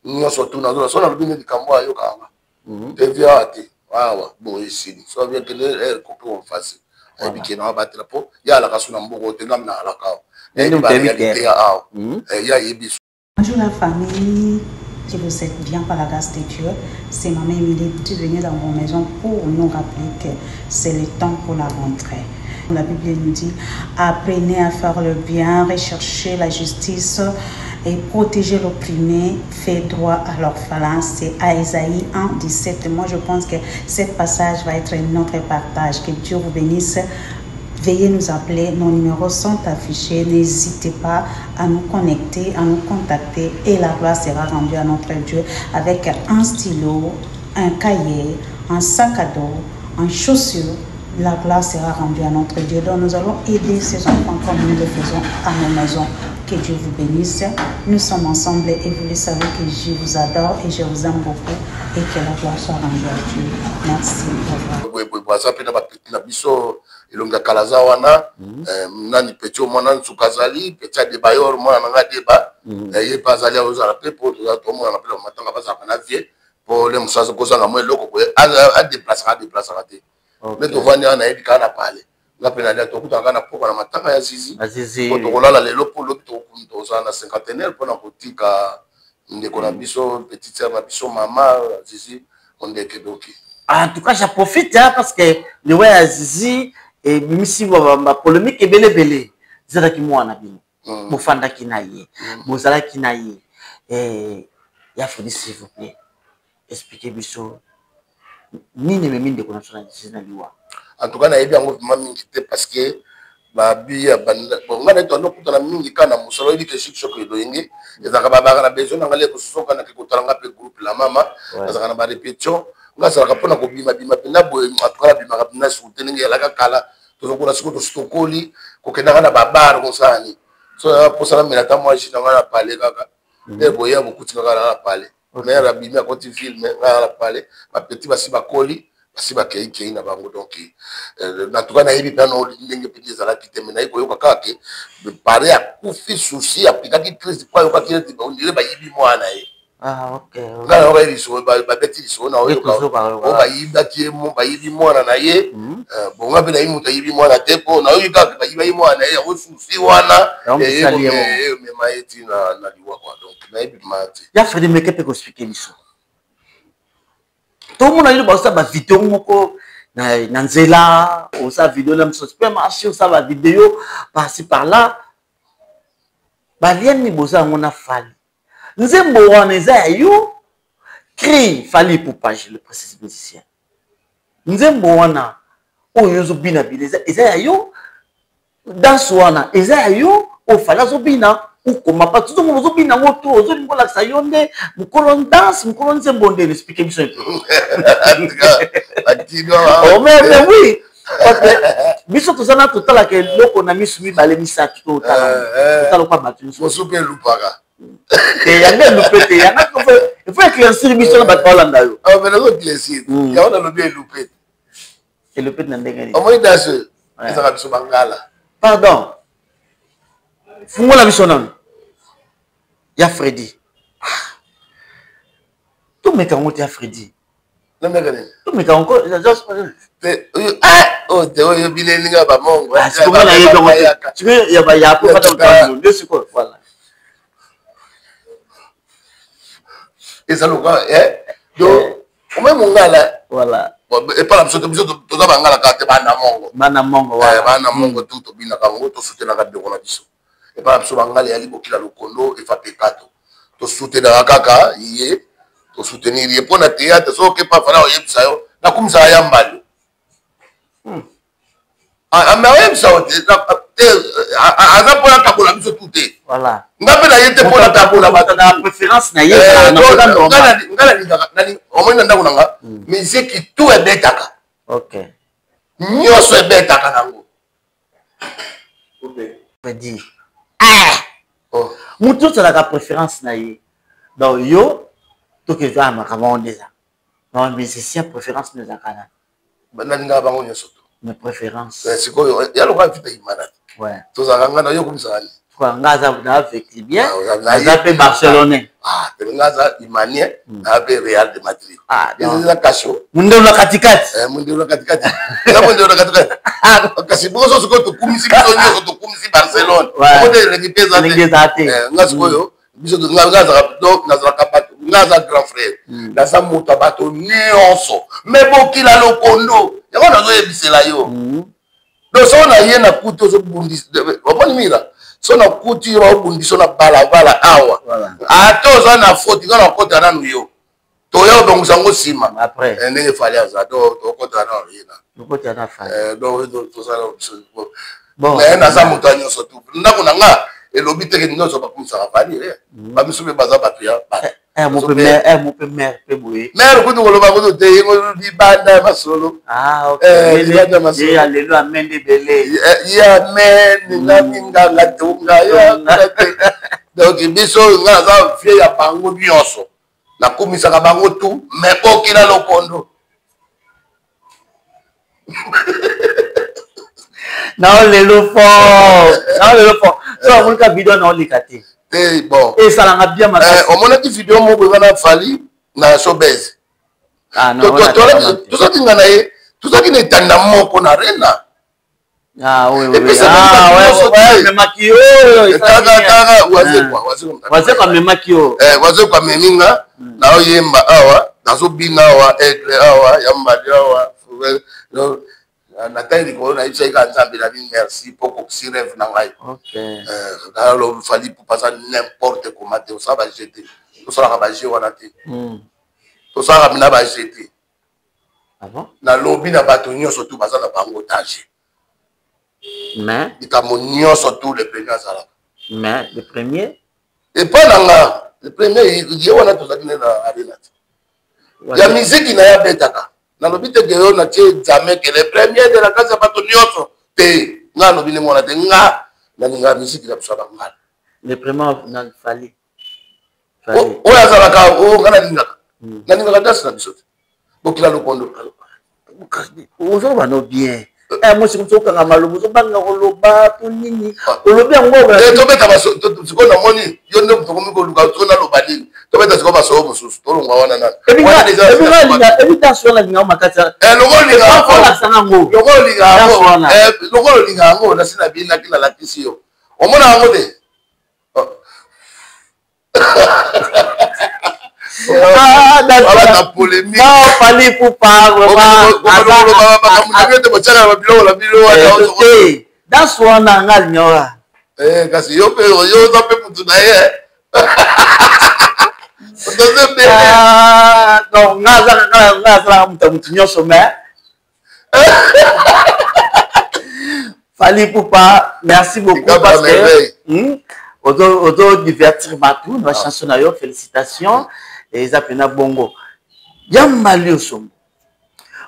Nyo surtout na zo na lubini dikambo ayo kanga. Devia ati. Wawa bo ici. So bien que le coupe en face. Ayebike na battre po. Ya la kaso na mboko te ngam na la ka. Ya yebi. Bonjour la famille, je vous souhaite bien par la grâce de Dieu. C'est maman Emilie qui est venue dans vos maisons pour nous rappeler que c'est le temps pour la rentrée. La Bible nous dit, apprenez à faire le bien, recherchez la justice et protéger l'opprimé, fait droit à l'orphelin. C'est à Isaïe 1, 17. Moi, je pense que ce passage va être notre partage. Que Dieu vous bénisse. Veuillez nous appeler, nos numéros sont affichés. N'hésitez pas à nous connecter, à nous contacter et la gloire sera rendue à notre Dieu avec un stylo, un cahier, un sac à dos, un chaussure. La gloire sera rendue à notre Dieu. Donc nous allons aider ces enfants comme nous le faisons à nos maisons. Que Dieu vous bénisse. Nous sommes ensemble et vous le savez que je vous adore et je vous aime beaucoup et que la gloire soit rendue à Dieu. Merci. Ilonga kalaza wana nani petio mwana nsukazali petia de bayor mwana nanga deba ye bazali ozala pe po to mwana na pela matanga bazaka na vie po le musazo kozanga mwe loko ko a déplacer te mais to vandi ana ebika na pale ngapena ndia to kutanga na poka na matanga ya zizi po to kolala lelo po lo to kunto za na cinquantenaire po na kotika ndeko na biso petite sœur na biso mama zizi ondeke doki. En tout cas, j'en profite parce que le ouais Azizi et mimisi ba polémique et belé zara ki mwana bino mofanda kinaye mozala kinaye ya fodi s'il vous plaît expliquez biso nini me minde kona sona zina liwa. En tout cas na yebi yango mingi te parce que ba biya banda ngana to no kutana mingi kana musolo ili ke shikshoko idoyenge ezaka baba na besoin ngale ko soka na ko talanga pe groupe la mama ezaka na ba répétition ngasa ka pona ko bima pena boy atukala bima ka na soutenir ya la kala to ko na siko to stokoli ko kena na babar ko sani so pour ça mais la moi je na parler kaka et boy ya beaucoup tika na parler mais la bima ko ti film na parler ba petit basi ba koli si bakei na bango donc en tout cas na yebi pano ndenge petit zala kite mais na yiko yoka kaka pare a kufi souci apika ki crise kwa yoka ki on dirait ba yibi mwana ye. Ah ok. Ngala ba riso ba beti riso na oyo ba yiba ki mo ba yibi mwana na ye bon ngabe na yimuta yibi mwana tepo na oyo kaka ba yibi mwana ye o souci wana mais maeti na liwa kwa donc na yebi mati. Ya Freddy Mekepe ko expliquer liso. Tout le monde a eu une vidéo na nzela, ou sa vidéo là, supermarché, ou sa vidéo par-ci par-là. Balien ni boza on a fallu. Nzembo wana za yo cri fali pour page le processus musicien. Nzembo wana o yozo bina bileza eza yo dans wana eza yo o fala zo bina. Comment pas tout le monde bien en auto, aux autres la sayonde, mon colon danse, mon colon c'est bon de l'expliquer bien sûr. Oh mais oui, parce que biso tout ça na tout là que loko na misumi balé misa tout là pas battu. Mo super lupaka. Et ya ne loupé te ya na il faut éclaircir biso na battu Hollanda yo. Ah mais le éclaircir. Ya on a le bien loupé. Et loupé na ndenge. Au moins dans ce ça va biso bangala. Pardon. Fungo la biso non. Ya Freddy. Tout me quand tu as Freddy. Non mais regardez. Tout me quand encore oh te oyo bilelinga ba mongo. C'est comment la yego. Tu veux ya ba ya pour pas dans le c'est quoi voilà. Et ça le gars donc au même ngala voilà. Et pas la biso to za bangala ka te bana mongo. Bana mongo voilà. Bana mongo tout bina ka ngo to soutenir ka de kona biso. Et pas la bangala ya libokila lokondo e fa pekato to soutenir kaka yé to soutenir yé pour na théâtre so que pas fala oyebisa yo na kumisa ya mbali mais oyebisa yo aza pour la tabola biso tout est voilà ngape na yete pour la tabola ba na préférence na yé na ngala au moins ndako nanga musique qui tout est betaka OK nyoso est betaka nango peut dire mutu tu as la préférence na yé donc yo to que va makamon déjà non mais c'est si préférence nous akana banalinga bango nyoso mes préférences c'est quoi ya lo ka vite imana ouais to za ngana yo kumsani quoi ngaza na avec bien ngaza pe barcelonais te ngaza imanien na pe Real de Madrid c'est cacho munde na katikati munde na katikati na munde na katikati kasi bozo soko to kumisi biso nyoso to kumisi Barcelone ko de récupérer ngasko yo biso to ngaza donc ngaza kapatu ngaza grand frère na sa moto bato nyonso mais bokila lokondo yango nazo yebisela yo donc so na ye na kuto zo bundis oponi mira so na kuti yo bundiso na bala awa atoza na faute kana kota na nuyo to yo donc zango sima après ndenge fali aza to kota na yena kota na fa donc to ça bon mais na sa moto nyonso tu ndako nanga elobi teke nyonso ba kumisa fali ba misube baza batu ya mon père mère pe boye mère kutu ngoloba kutu te ngo di banda masolo OK ya lelo amende belé ya men na minga la tunga ya donc biso nga za fie ya bango nyonso na komisa ka bango tu mais okila lokondo na lelo fort so on ka vidéo na olikati bon et ça l'a bien marqué on m'a dit vidéo mo bana fali na showbiz non tout ça qui nganaye tout ça qui n'est tanda moko na rena oui mais makio waze kwa memakio waze kwa meninga na oyemba awa nazo bina awa aigle awa yambadi awa na taille ko na isa ka nzambe la vie merci pour si rêve na ngai OK alors fallait pour passer n'importe comment te ça va jeter tout ça va jeter wana te tout ça va mina va jeter ah bon na lobby na bato nyonso tout baza na bango tâche mais ikamo nyonso tout le premier azala mais le premier et pas nanga le premier je wana tout ça qui na arena ya musique na ya betaka na lobby te geyo na tie jamais que le premier de la casa bato nyonso te nga lobby ne mona te nga na nga musique la psaba ngala le premier na fali o ya zala ka o ngala ninga na ninga das na biso bokila lokondo ozoba no bien. Moi c'est comme ça quand malobo zo banga koloba to nini. Olobi yango ba. To beta baso siko na moni yo ndo tokomi ko luka to na lobali. To beta siko baso mususu to longa wana na. Ebita so la ngao makata. Longoli nga ko la sana ngo. Longoli nga ngo. Longoli nga ngo na sina bina kila la kisio. Omona ngo de. La polémique. Non, fallait pour pas. Dans son angle, nyora. Kasi yo zape mutu na ye. Non, ngaza mutu nyonso mais. Fallait pour pas. Merci beaucoup parce que auto divertir Matou, la chanson na yo, félicitations. Et ils appellent bongo. Yamali Somo.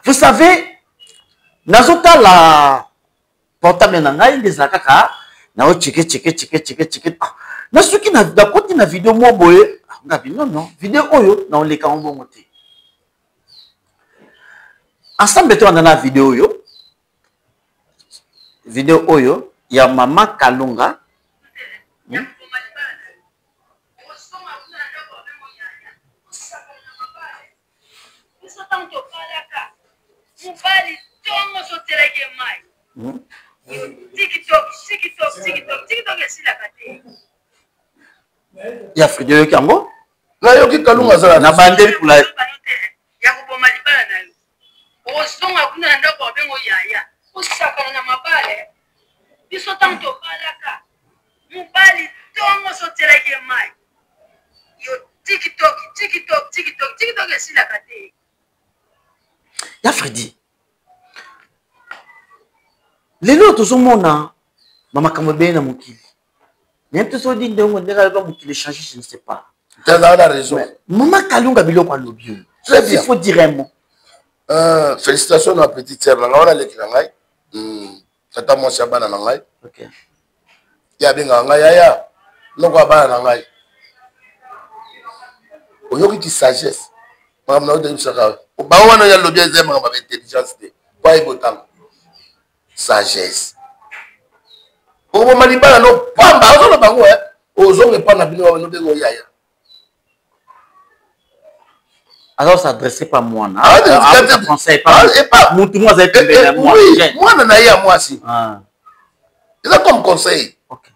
Vous savez, nazota la portable nangai des akaka, na o cheke. Na suki na da koti na vidéo mo boye, ngabi non, vidéo oyo na on les ka bongo te. Ensemble to na vidéo yo. Vidéo oyo ya mama Kalunga. Ya Fridio Kango na yo ki Kalunga sala na bandeli kula ya kuboma libala na yo osonga kuna ndako bengo yaya osakana na mabale biso tanto balaka mubali tongo soteleke mai yo TikTok esila kate ya Fridi lelo tozomona mama Kambe na mokili même tout ça dit ndongo ndeka ba mokili changer je ne sais pas tu as la raison mama Kalunga biloko alobi il faut dire un mot félicitations à petite sœur na ona lekila ngai tata mo shabana na ngai OK ya benga ngai ya loko abana na ngai oyoki ki sagesse mama na ode bisaka ba wana ya lobi ezema ba intelligence te pa ibotang sagesse obo malibala no pamba ozo na bango ozonge pa na bino no bengo yaya alors s'adresser pas moi na conseil pas mutu moi ça être moi moi na ya moi si c'est comme conseil OK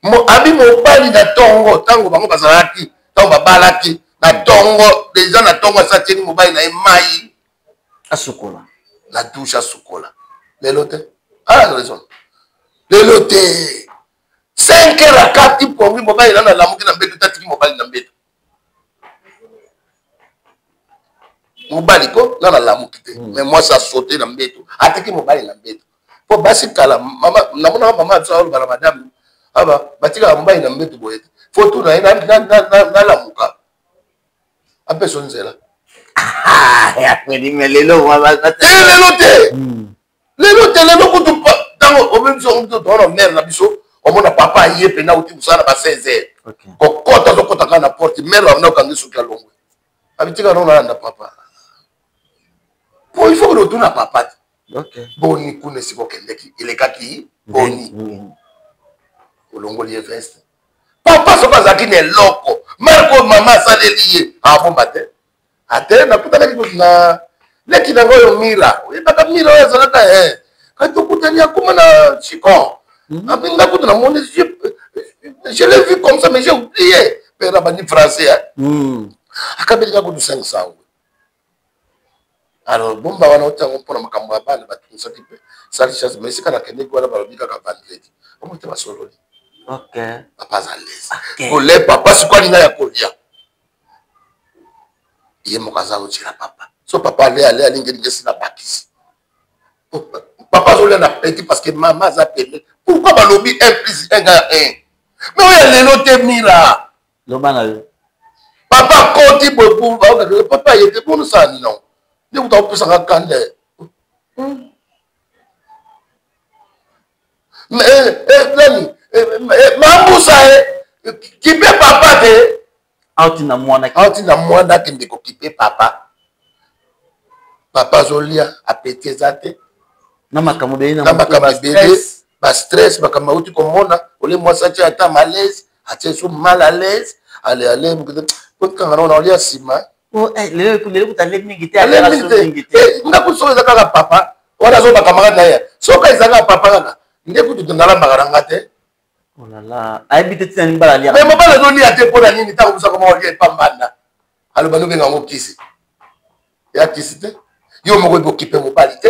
mo abi mo bali na tongo tango bango bazalaki tango babalaki na tongo déjà na tongo sa tieni mo bali na mai asukola la douche asukola lelo te raison lelo te 5 heures à 4 pour mo bali na lamuki na mbeto tatiki mo bali na mbeto mobali ko na lamuki te mais moi ça sauter na mbeto atiki mobali na mbeto po basi kala mama na mona mama tsa bala madame aba batika mobali na mbeto boyete photo na lamuka apeso nzela ya kweli melelo wa lelo te kutu tango obenso mto tono mère na biso omona papa yepe na uti kusana ba 16h kokota zokota kana porte mère na kangiso kya longwe abitika no na papa po il faut que retourne à papa OK boni kune siko kendeki elekaki boni olongo lié veste papa so bazaki ne loko marko mama saleliye abomba te ate na kutana kitu na leki na ngoyo mira oyebaka mira oyo ezalaka kati okutani akoma na chikon abinga kutu na monde je l'ai vu comme ça mais j'ai oublié pera bani français akabelika kutu 500 alors bomba wana otango mpona makambo ya bana batumisaki mpe sali chance mais sika na kende wana balobika ka vendredi omote basololi OK papa à l'aise kole papa sikwalinga ya kolia ye mokaza otira papa so papa ale alingi sina bakisi papa zolia na petit parce que maman a permis pourquoi balobi 1 plus 1 égale 1 mais oya lelo te mira lobana yo papa koti bobu papa yete bon ça non ne vous t'en poussera kande mais mambusa qui peut papa te auti na mwana kende ko kipe papa papa zolia apeti zate na makambo bébé na makambo bébé ba stress makambo uti komona ole mwasa tia ata malaise atie so mal à l'aise allez pour quand on olia sima oh le kutale mingi te ala mingi te ngaku so ezaka papa wala zo bakamara na ya so ka ezaka papa kaka ndeko tutondala makaranga te oh là là habite tani bala lia mais mobala zo lia te pona nini ta kusa kama olia pambanda alo banu benga ngo kisi ya kisi te yo moko bokipe mobali te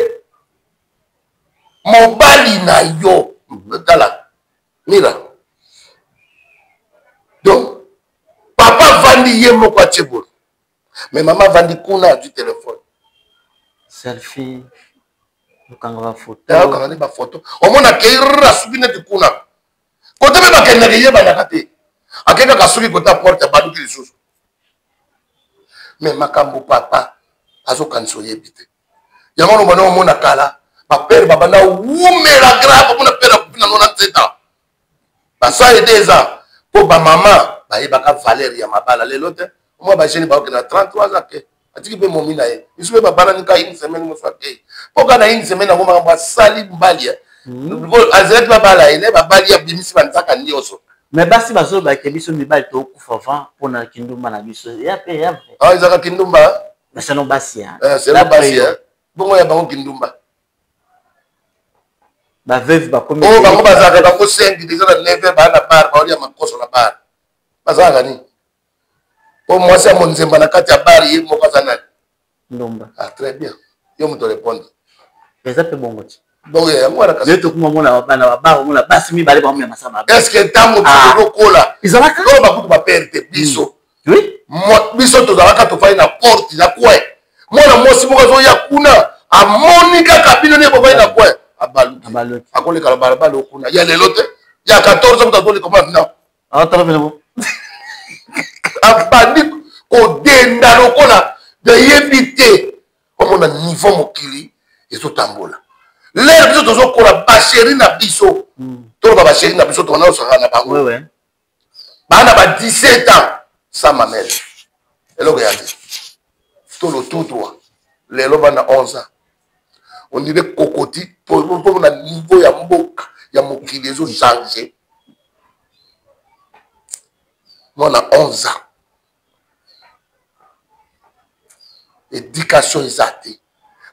mobali na yo tala mira donc papa vandi ye moko atibolo mais maman vandi kuna du téléphone selfie ukanga ba photo ukanga ba photo omona ke rasubi net kuna kote be bakenda ke ye bana te akeka kasubi kota porte badu ki lisusu mais makambo papa azo kanso yebite yango no bana omona kala ba père baba na wumela grave mona père kupina 97 ans ba ça et 2 ans pour ba maman ba yebaka valeur ya mabala lelo te moi ba jeune ba okena 33 ans ke atiki pe momina ye isube ba bana nika une semaine mo swate poka na une semaine ngoma ba sali mbali azet ba bala ile ba bali ya bimisi banzaka ndioso mais basi bazo ba ke biso mibali to kufa vent pona kindumba na biso ya pe ya ah izaka kindumba na sano basi ya c'est la basi ya bongo ya bango kindumba ba veuve ba comme oh bango bazaka bango 5 déjà na 9 ba na bar ba olia makoso na bar bazaka ni pour moi c'est mon nzemba na kati ya bar ye moko sana ndumba ah très bien yo mo to répondre pesa pe bongo ti donc ya ngwana ka zeto kuma mona bana ba ba mona basi mi bale ba mona masama est-ce que tango tu lokola izalaka no ba kutu ba perte biso oui biso to zalaka to fai na porte na kwe mona mosi moko zo ya kuna amonika kabino ne bobai na kwe abalu akole kala barabara okuna ya lelo te ya 14 ans to comment non ah tala bino abandi ko denda lokola de yebite omona niveau mokili ezo tambola l'air biso tozo kola ba chéri na biso to ba chéri na biso to na osanga na bango ouais ouais bana ba 17 ans sans mamelle eloko ya te to lo tutwa lelo bana 11 ans on dirait kokoti pour na niveau ya mboka ya mokili ezo changer mwana 11 ans éducation ezate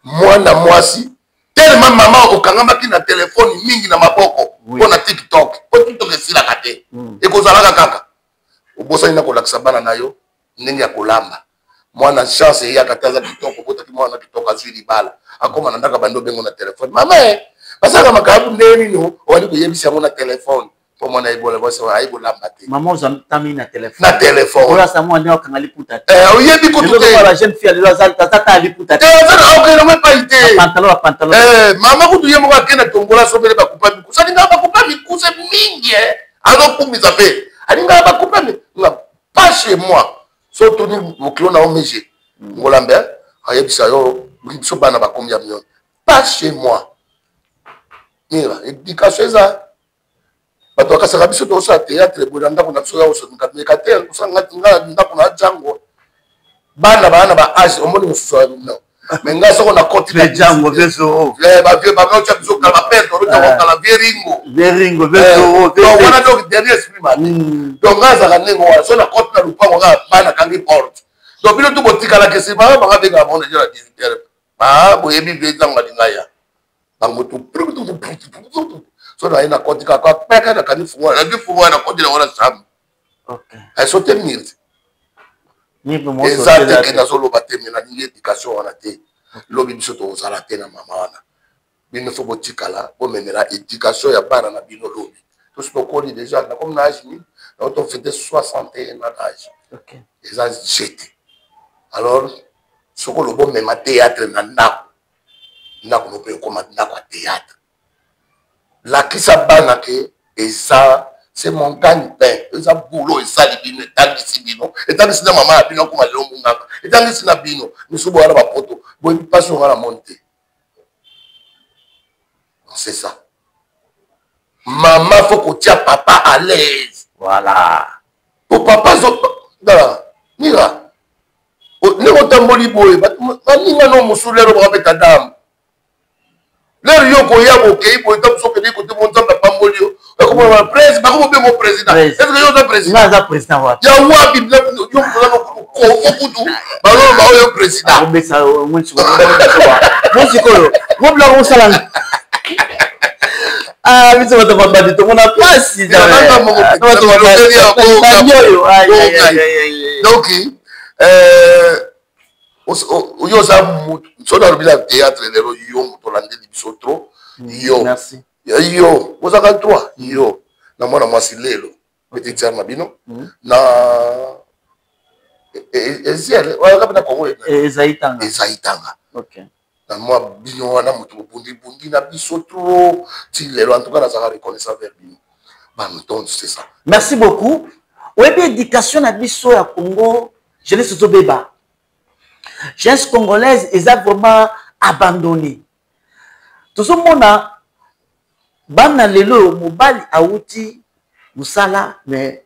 mwana mwasi tellement maman okangamaki na telefone mingi na maboko pona TikTok po TikTok esilaka te ekozalaka kaka obosani na kolakisa bana na yo ndenge ya kolamba mwana chance eyaka te aza kitoko botaki mwana kitoko azwi libala akoma na ndaka bando bengo na telefone mama basaka makabu ndeni no wali kuyebisa yango na telefone po mwana ebola bose aibolamba te maman ozamtami na telefone na telefone ola sa mwana okanga liputa te oyebi kutu te la jeune fille elle a tata liputa te okena mwe pa ite pantalon mama kutu ye moko akenda tombola sobele bakupa mikusa alinga bakupa mikusa mingi azokumisa pe alinga bakupa nga pas chez moi so toni mokilo na omege ngolambe ayebisa yo biso bana bakomi ya million pas chez moi mira éducation eza bato bakasaka biso tosala théâtre boye na ndako na biso ya osomika te osanga ndako na jango bana bana ba age omoni mosusu no mais nga soko na koti le jango beso ba vieux ba nocha biso kala ba perte ro jango kala vieringo beso donc wana donc dernier esprit ma donc nga zaka nengo wala so na koti na lupango nga bana kangi porte donc bino tu botikala kesi ba ba benga bona jela 18h ba boyebi be jango dinga ya bango tu so na ina koti ka peka na kanifunga na kifunga na koti na wala sam okay ay so tenir ni bo mo so ça te na solo batemi na ni éducation wana te lobi biso to zala te na mama wana bino fo botikala bo menera éducation ya bana na bino lobi to so ko ni déjà na comme na âge ni na to fêter 61 ans d'âge okay les âges jeté alors soko lo bo mema théâtre na ndako ndako no pe koma ndako ya théâtre la kisa bana ke eza c'est mon gagne-pain eza boulot eza libino etangisi bino etangisi na mama ya bino akoma lelo munganga etangisi na bino misubu wana bapoto boyebi mpasi onga na monte c'est ça maman faut kotia papa à l'aise voilà po papa dala mira ne otamboli boye baninga no musulero ba beta dam lero yoko yabo kei boye tam so kedi ko te monta ba pamboli yo ko ba president ba ko be mo president est-ce que yo za president nga za president wa ya wa bi yo mo ko okudu ba lo ba yo president o be sa munchi ko munchi ko mo bla ko sala ah biso bata babadi to mona pasi donc yo za so na rubila théâtre lero yo moto lande biso trop yo merci yo ozaka toi yo na mwana mwasi lelo petite sœur mabino na eziele wala kapena kongo ezaitanga OK na moi bino wana moto bundi na biso trop ti lelo en tout cas nazaka reconnaissant vers bino donc c'est ça. Merci beaucoup. Webi éducation na biso ya Congo jeunesse tobeba jeunesse congolaise est vraiment abandonnée. Tozomona bana lelo mobali auti musala mais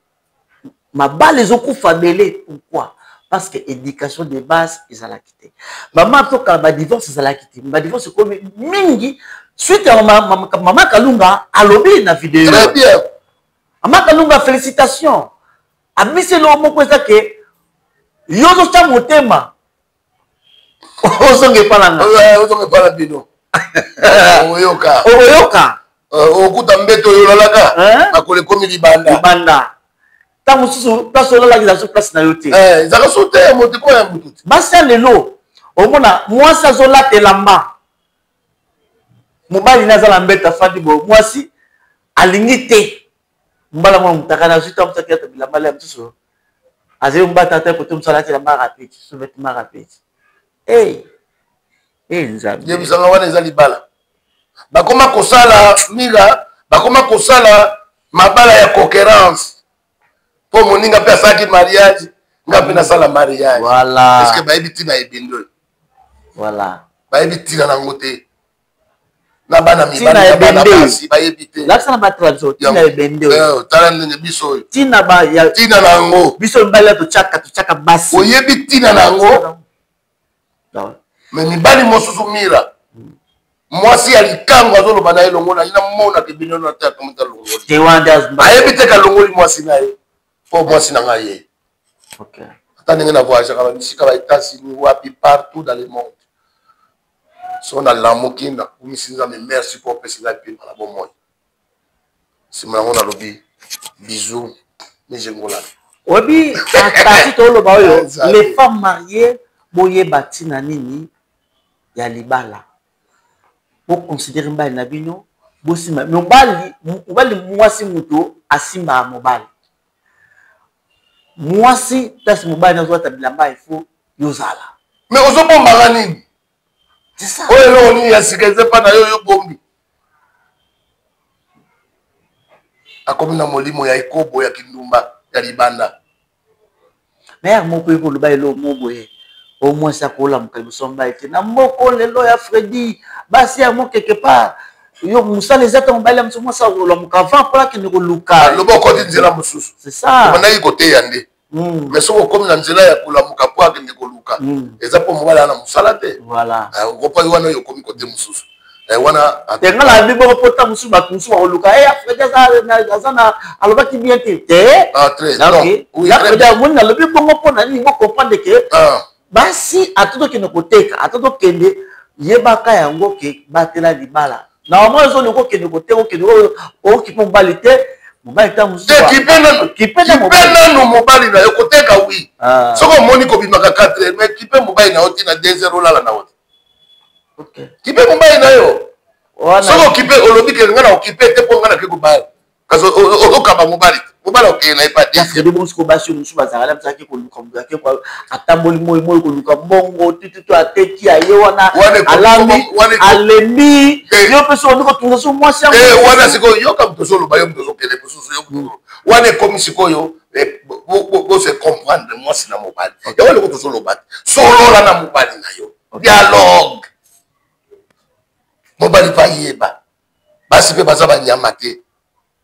mabali ezokufa belé. Pourquoi? Parce que l'éducation de base est à la quitter. Maman toka ba divorce est à la quitter. Ba divorce comme mingi suite à maman Kalunga a lobby na vidéo. Très bien. Maman Kalunga félicitations. Abisi lo moko ça que yozo cha motema. Ozonge palanga. Ozonge pala bino. Oyoka. Oyoka. Okuta mbeto yolalaka. Akole komi libanda. Libanda. Ta mususu place la qui place na yote zaka sauter monte ko ya mututi basa lelo omona mwasi azola telamba mobali nazala mbeta fadi bo mwasi alingi te mbala mwa mutaka na zuta mutaka ta bilamba la mtuso aze mbata ta ko tumsala telamba rapide so vêtement rapide nzabi ye bisanga wana ezali bala bakoma kosala mila bakoma kosala mabala ya concurrence. Pour mon ninga pesa qui mariage, nga pena sala mariage. Voilà. Est-ce que baebi tina ebendo? Voilà. Baebi tina na ngote. Na bana mi tina bana basi baebi te. La sana ba trazo tina ebendo. Tala ndenge biso. Tina ba ya tina na ngo. Biso mbala to chaka basi. Oyebi tina na ngo. Mais mi bali mosusu mira. Mwasi alikango azolo bana elongo na ina mona ke bino na ta komita longo. Te wanda baebi te ka longo mwasi na ye. Pour moi, c'est un ye. Ok. Attendez, on a voyagé aux États-Unis, partout dans le monde. Si on a l'amour qui n'a pas mis merci pour passer la vie dans la bonne mois. C'est maintenant on a lobby. Bisous. Mais je m'en Obi, les femmes mariées, boye bati na nini ya libala. Pour considérer mbali na bino, bosima. Mobali mwasi muto asimba mobali. Moi si place mobile na zota bilamba il faut yozala mais ozobomba nini c'est ça oyo lo ni ya sikeze pa na yo bombi akomi na molimo ya ikobo ya kindumba ya libanda mais moko iko lo bailo moboye au moins ça kola mkalibuso mbaite na moko lelo ya Freddy basi ya mo quelque part yo musala ezata mobile ya msomo sa lo mukava pour que ne ko luka loboko di nzela mususu c'est ça on a eu côté yande mais soko comme na nzela ya kula mukapo que ne ko luka eza po mobile na musala te voilà ko pa wana yo komi côté mususu wana tengala bibo pota mususu batusu ba luka Freddy za na aloba ki bien te très donc oui Freddy moni na lobi bongo pona ni mo comprendre que basi atoto kene koteka atoto kende yebaka yango ke batela libala na moi zo loko kende koteka kende o ki mobali te mobali ta musu kipena mobali na yo koteka oui soko moni ko bimaka 4 mais kipe mobali na yo tina 2-0 lala na wote OK kipe mobali na yo soko kipe olobi ke ngana kipe te po ngana ke ko bali kazo okaba mobali ok na ipa ya Freddy bonsko basi musu bazala msaki ko luka ke ko atamboli moy ko luka bongo tutu ateki aye wana alami alemi yo peso ndiko tunza so mwasi wana siko yo kam to solo bayo mto kele mususu yo wana komi siko yo bo se comprendre mwasi na mobali yo le ko to solo bat solo la na mobali na yo dialogue mobali pa yeba basi pe bazaba nyama te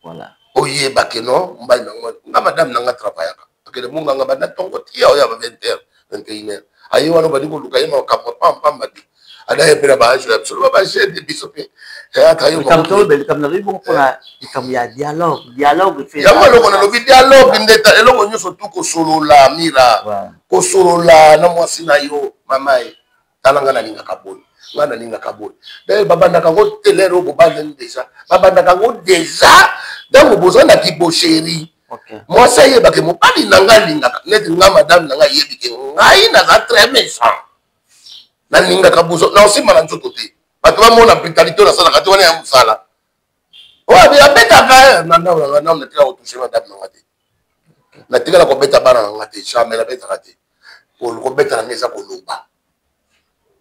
voilà oye bakeno mbali na madame nanga travaillaka akele munga nga bana tongo tia oya ba 20h 21h ayi wana badi ko luka yema kampa pam madi ada ya pera ba je absolument ba je de bisope ya ta yo comme to be comme na ribo ko na comme ya dialogue fait ya malo ko na lobi dialogue ndeta eloko nyoso tu ko solola mira ko solola na mwasi na yo mamae talanga na linga kaboni ngana linga kaboni d'ailleurs babanda kango telero bo bazeli déjà babanda kango déjà donc bozana ki bo chéri. OK. Moi ça y est ba ke mo bali nanga linga net nga madame nanga yebi ke ngai na za très méchant. Na linga kabuzo na aussi mana nzoto te. Ba to mona brutalité na sala ka to wana ya musala. Wa bi abeta ka na na tika otoucher madame nanga te. Na tika la ko beta bana nanga te jamais la beta ka te. Ko ko beta na mesa ko loba.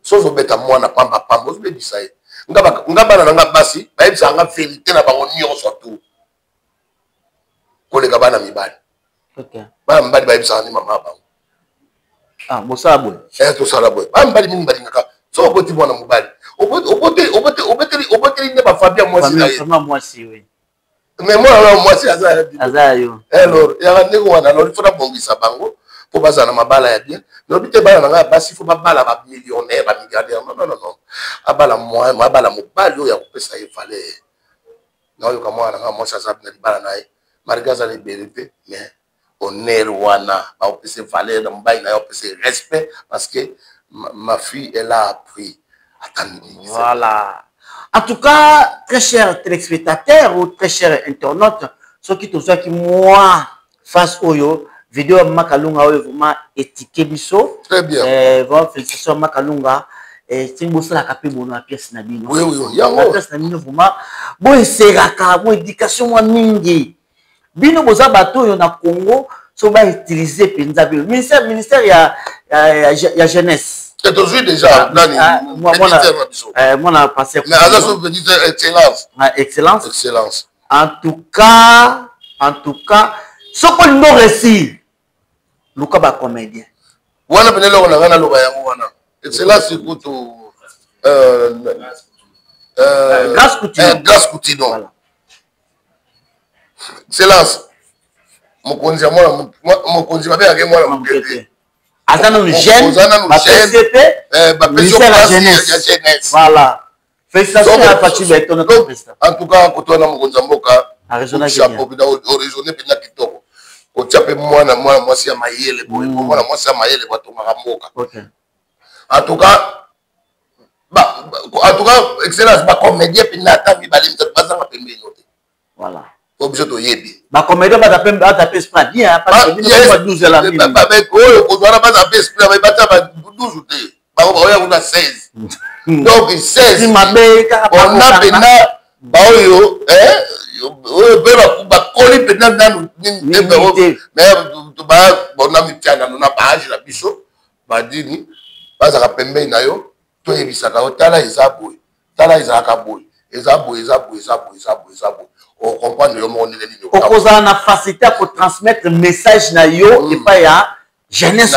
Sozo beta mwana pamba pamba ozo bebisa ye. Ngaba na nga basi ba yebisa nga vérité na bango nyonso tout. Koleka bana mibali. OK. Ba mbali ba yebisa ni mama bango. Ah, bosabo. To sala boy. Ba mbali mingi bali ngaka. So oboti mwana mobali. Obote ne ba Fabien mwasi na ye. Famille mwasi oui. Mais moi si Aza yo. Alors, ya nga ndeko wana no fona bongisa bango. Po baza na mabala ya bien. No bite bana nga basi fo babala ba millionnaire ba milliardaire. Non. Abala moi abala mobali oya kopesa ye valeur. Na yo ka mwana nga mwasi aza na libala na ye. Marigaza le vérité mais honneur wana ba opese valeur na mobali na yo opese respect parce que ma fille elle a appris à t'amener. Voilà. En tout cas, très chers téléspectateurs ou très chers internautes, ceux qui te qui moi face au yo vidéo Makalunga vraiment étiqueté biso. Très bien. Vraiment félicitations Makalunga et c'est beau ça la capé bon la pièce na bino. Oui. La pièce na bino vraiment bon seraka bon éducation moi mingi. Bino boza bato yo na Congo so ba utiliser penza bio. Ministère ya jeunesse. C'est toujours déjà moi on passé mais à ça veut dire excellence. Excellence. En tout cas ce qu'on nous réussit Luka ba comédien wana benelo on a loba yango wana excellence kuto grâce Coutinho voilà. Excellence mokonzi ya mwana mokonzi ba beka mwana mokete azana nous jeune ba société ministère la jeunesse voilà félicitations à Fatou Beto notre président en tout cas ko tona mokonzi mboka chapeau bida origine bina kitoko ko chape mwana mwasi ya mayele boy mwana mwasi ya mayele batonga mboka. OK. En tout cas excellence ba comédien pina tambi balim bazanga pembeni note voilà objet to yebi ba comédien ba taper esprit bien parce que nous 12 la mine ba oyo ko doit ba taper esprit ba bata ba 12 te ba oya una 16 donc 16 on a pena ba oyo oyo beba ba koli pena nanu mais to ba bona mitiana na page la biso ba dini ba za pembe na yo to yebisaka otala ezaboy tala ezaka boy ezaboy on comprend le monde de l'île. On a facilité pour transmettre le message na yo et pas ya jeunesse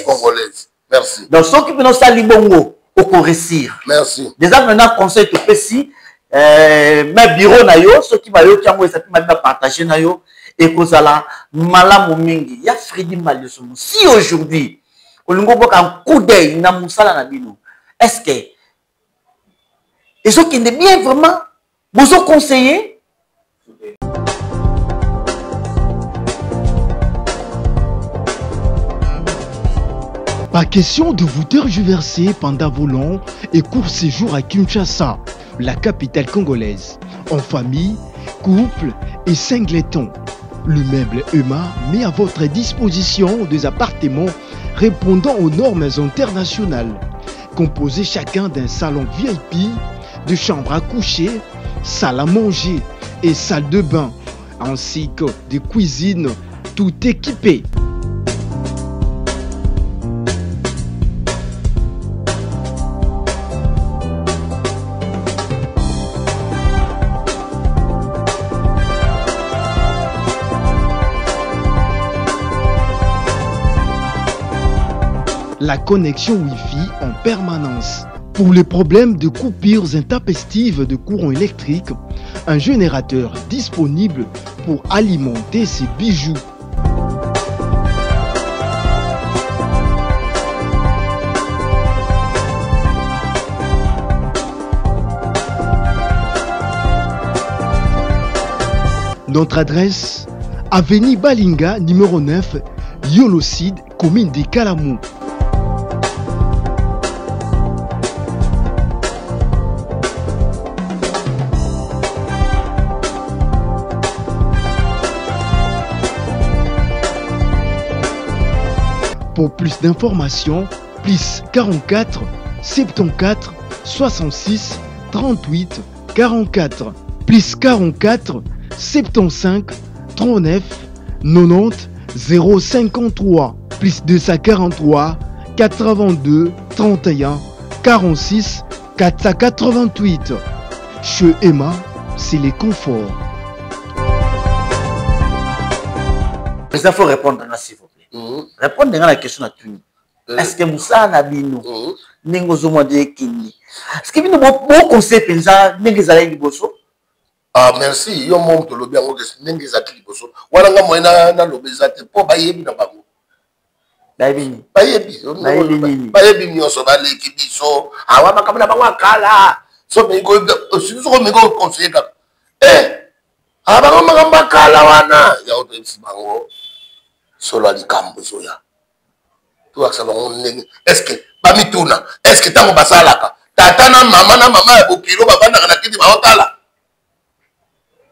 congolaise. Merci. Donc ceux qui peuvent ça libongo au réussir. Merci. Déjà maintenant conseil te précis mais bureau na yo ceux qui va yo qui ont ça m'a partager na yo et kozala malamu mingi ya Freddy Maliosomo. Si aujourd'hui olingo boka un coup d'œil na musala na bino est-ce que et ceux qui est bien vraiment vous ont conseillé. Pas question de vous tergiverser pendant vos longs et courts séjours à Kinshasa, la capitale congolaise. En famille, couple et singleton. Le meuble EMA met à votre disposition des appartements répondant aux normes internationales. Composés chacun d'un salon VIP, de chambres à coucher, salle à manger et salle de bain, ainsi que de cuisine, tout équipé. La connexion Wi-Fi en permanence. Pour les problèmes de coupures intempestives de courant électrique, un générateur disponible pour alimenter ces bijoux. Notre adresse, avenue Balinga, numéro 9, Yolocide, commune de Kalamou. Pour plus d'informations, plus 44 74 66 38 44, plus 44 75 39 90 053, plus 243 82 31 46 488. Chez Emma, c'est les conforts. Il faut répondre à s'il vous plaît. Répondre à la question à tout. Est-ce que Moussa Nabino, Ningozomo de Kini, est-ce que vous avez un conseil pour ça, Ningizala Liboso? Ah, merci. Yo monte le bien, Ningizaki Liboso. Voilà, moi, na l'obésité, pour Bayebi na Bango. Bayebi. Bayebi, Nyoso, Baleki, Biso, Awama Kamana Bawa Kala. So, mais go, si vous avez un conseil, Abama Mamba Kala Wana, Yao Bango, Solo Ali Kambo Soya. Est-ce que Bamituna, est-ce que Tango Basalaka, Tatana, maman, Bokilo, Babana, Nakiti, Baotala.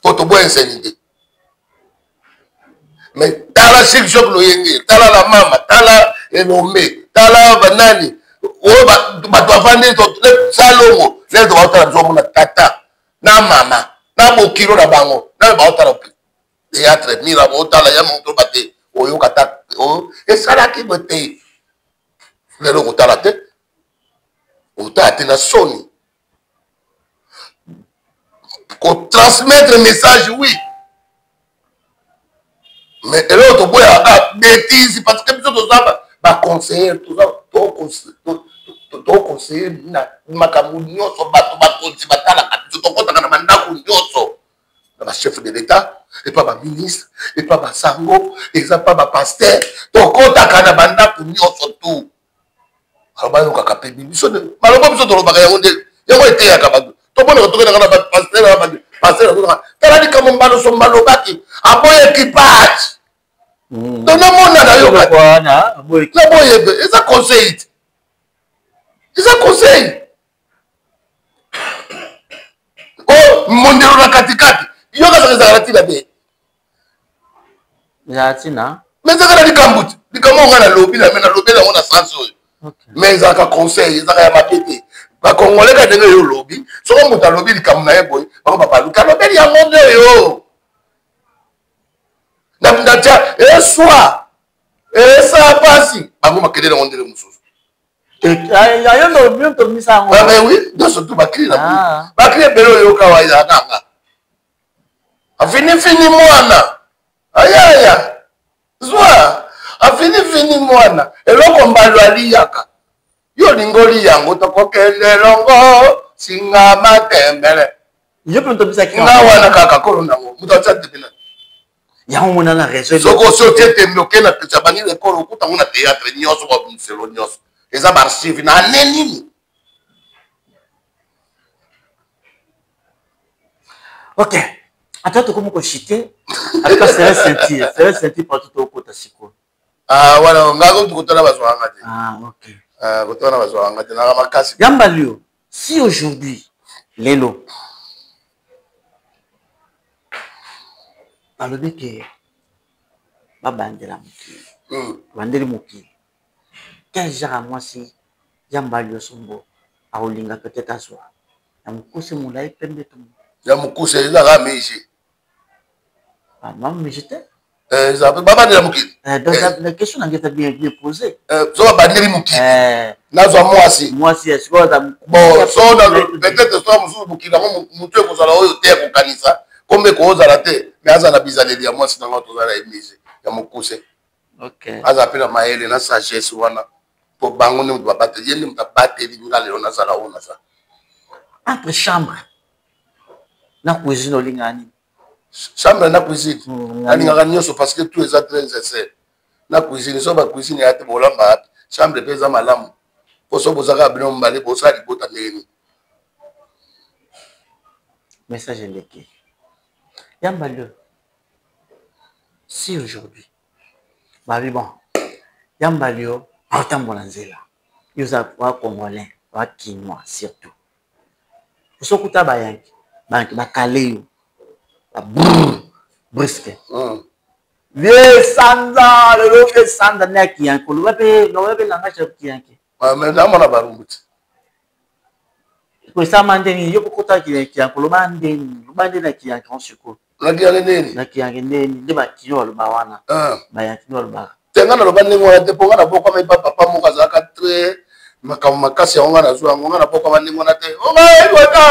Faut boire insanité. Mais Tala Sik Job Loyenge, Tala la maman, Tala Elomé, Tala Banani, Batouafane, Salongo, les Baotala, Zomona, Tata, na maman, na Bokilo, la Bango, na Baotala, théâtre, Mira, Baotala, Yamonto Bate, Oyokata, et ça là qui me paye. Le rota la tête, on t'a atteint la sonne. Qu'on transmettre le message, oui. Mais l'autre, on a bêtise, parce que tout ça, va conseiller, tout ça, tout conseiller, chef de l'État, et pas ma ministre, et pas ma sango, et pas ma pasteur, tout compte à Canabanda pour nous surtout. Alors, je vais vous dire, je vais mais ils ont un conseil, ils ont un maquette. Quand on les a donné au lobby, si on monte à lobby, ils ont un boy, on va pas le calmer, il y a un monde yo. N'importe et soit, et ça passe. Ah vous m'accordez le monde de monsieur. Il y a un autre bien comme ça. Ah mais oui, dans ce tout bakri là. Bakri belo yo kawaii là nanga. A fini moi na. Aïe aïe. Soit. A fini mwana eloko mbalo aliyaka yo lingoli yango tokokende longo singa matembele yo pronto bisa ki na wana kaka kolo nango mutatsa tebela ya mona na réseau soko so tete mboke na tsabani le kolo kutango na théâtre nyoso ba mselo nyoso eza archive na nenini. OK, attends comment ko chiter aka c'est sentir partout au kota siko. Ah voilà, ngago tukutana bazwanga te. Ah OK. Kutana bazwanga te na makasi. Yambalio, si aujourd'hui lelo alobi ke babandela mokili. Bandeli mokili. Quel genre moi si Yambalio sombo aolinga peut-être azwa. Na mukuse mulai pembe tu. Ya mukuse ila ga meji. Ah non mais j'étais donc la question est bien posée. Moi si est-ce que bon, so peut-être toi musu bukila mutu kozala oyo te kokanisa comme kozala te mais azala bizaleli ya moi si nanga tozala émise ya mokuse. OK. Azapela maele na sagesse wana pour bango ne doit pas te yeli mtabate libula lelo na sala ona sa. Entre chambre na cuisine olingani. Chambre na cuisine. Alingaka nyonso parce que tout est très nécessaire. Na cuisine so ba cuisine ya te bolamba chambre pesa malamu. Poso bozaka bino mbale bosa libota ndeni. Message ndeki. Yambalio. si aujourd'hui babi bon Yambalio autant bonanzela ils a pour congolais wa kinois surtout sokuta bayanki banki bakale ba brisque vie sanda le fait sanda neki yanko le wape langa chapki yanki mais na mona barumbuti ko sa mandeni yo kokota ki yanko lo bande na ki yanki on suko na ki yanki na ki yanki de ba kiyo lo ba wana ba yanki lo ba tenga na lo bande ngona te ponga na boko mai papa mo kaza ka tre makasi onga na zuwa ngona boko mandi ngona te onga ngota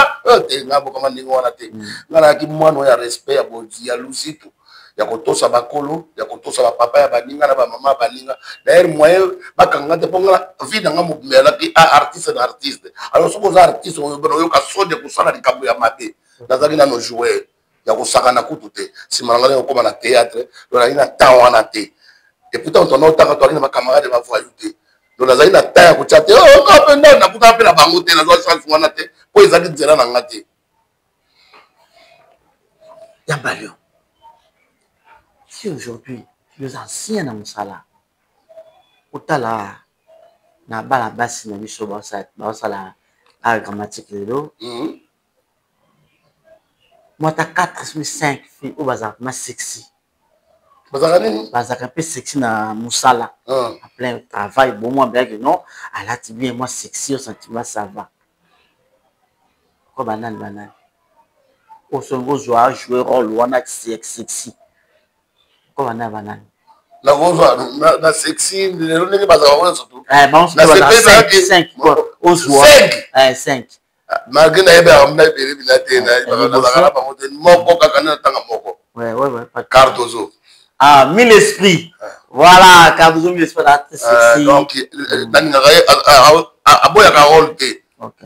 te na boko mandi ngona te ngana ki mwana ya respect ya bozi ya lusitu ya kotosa bakolo ya kotosa ba papa ya baninga na ba mama baninga d'ailleurs moyen bakanga te ponga vida nga mubela ki artiste na artiste alors soko za artiste on yo ka sode ko sala likambo ya mabe nazali na no jouer ya ko saka na kutu te simanga le ko na théâtre do na ina tawana te et pourtant on entend quand on a ma camarade va voir ajouter donc nazali na taya ko chate oh ko penda na kuka pela bango te na zo chance wana te po ezaki nzela na ngati Yambalio. Si aujourd'hui les anciens na musala otala na bala basi na biso ba sala art grammatique lelo moi ta 4 sur 5 filles au bazar ma sexy bazar un peu sexy na musala en plein travail bon moi bien que non elle a bien moi sexy au sentiment ça va ko banane au songo jouer rôle wana sexy ko banane la voix na sexy le ndenge bazar wana surtout bon na 5 quoi au joueur 5 malgré na yeba amna bere bilate na bazar ba moto moko kakana tanga moko ouais Cardozo mille esprits voilà Cardozo mille esprits sexy donc nani ngaye aboya ka rôle te OK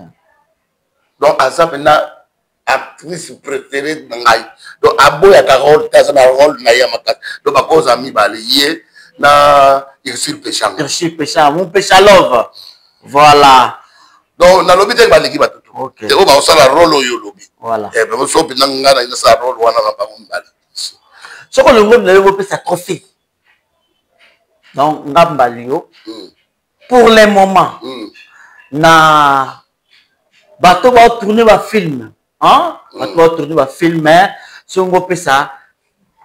donc azap na actrice préférée ngai donc aboya ka rôle te ça na rôle na ya makat donc ba cause ami ba lié na Irsil Péchang mon Péchalove voilà donc na lobi te ba leki batutu OK te o ba osala rôle oyo lobi voilà ben so bi nanga na sa rôle wana na ba mbala ce qu'on le monde le peut sa trophée donc Ngambalio pour les moments na bato ba tourner ba film bato ba tourner ba film si on peut ça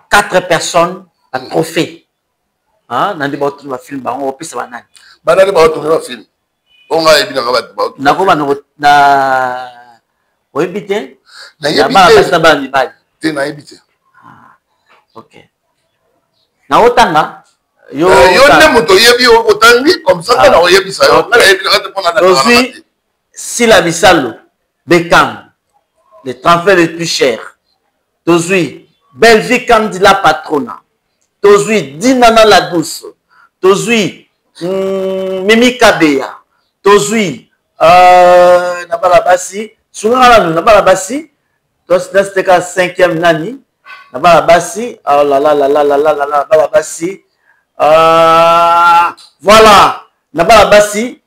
4 personnes à trophée na ndi ba tourner ba film ba on peut ça banani banani ba tourner ba film onga ebi na ba na ko na oebite na yebite na ba ni ba te na yebite OK na otanga yo ne moto yebi otangi comme ça na oyebisa yo na yebi na te pona na aussi si la bisalo Beckham le transfert le plus cher tozui Belgique comme la patrona tozui Dinana la douce tozui Mimi Kabeya tozui na balabasi souvent na balabasi to c'était ka 5e nani na balabasi oh là là balabasi voilà na balabasi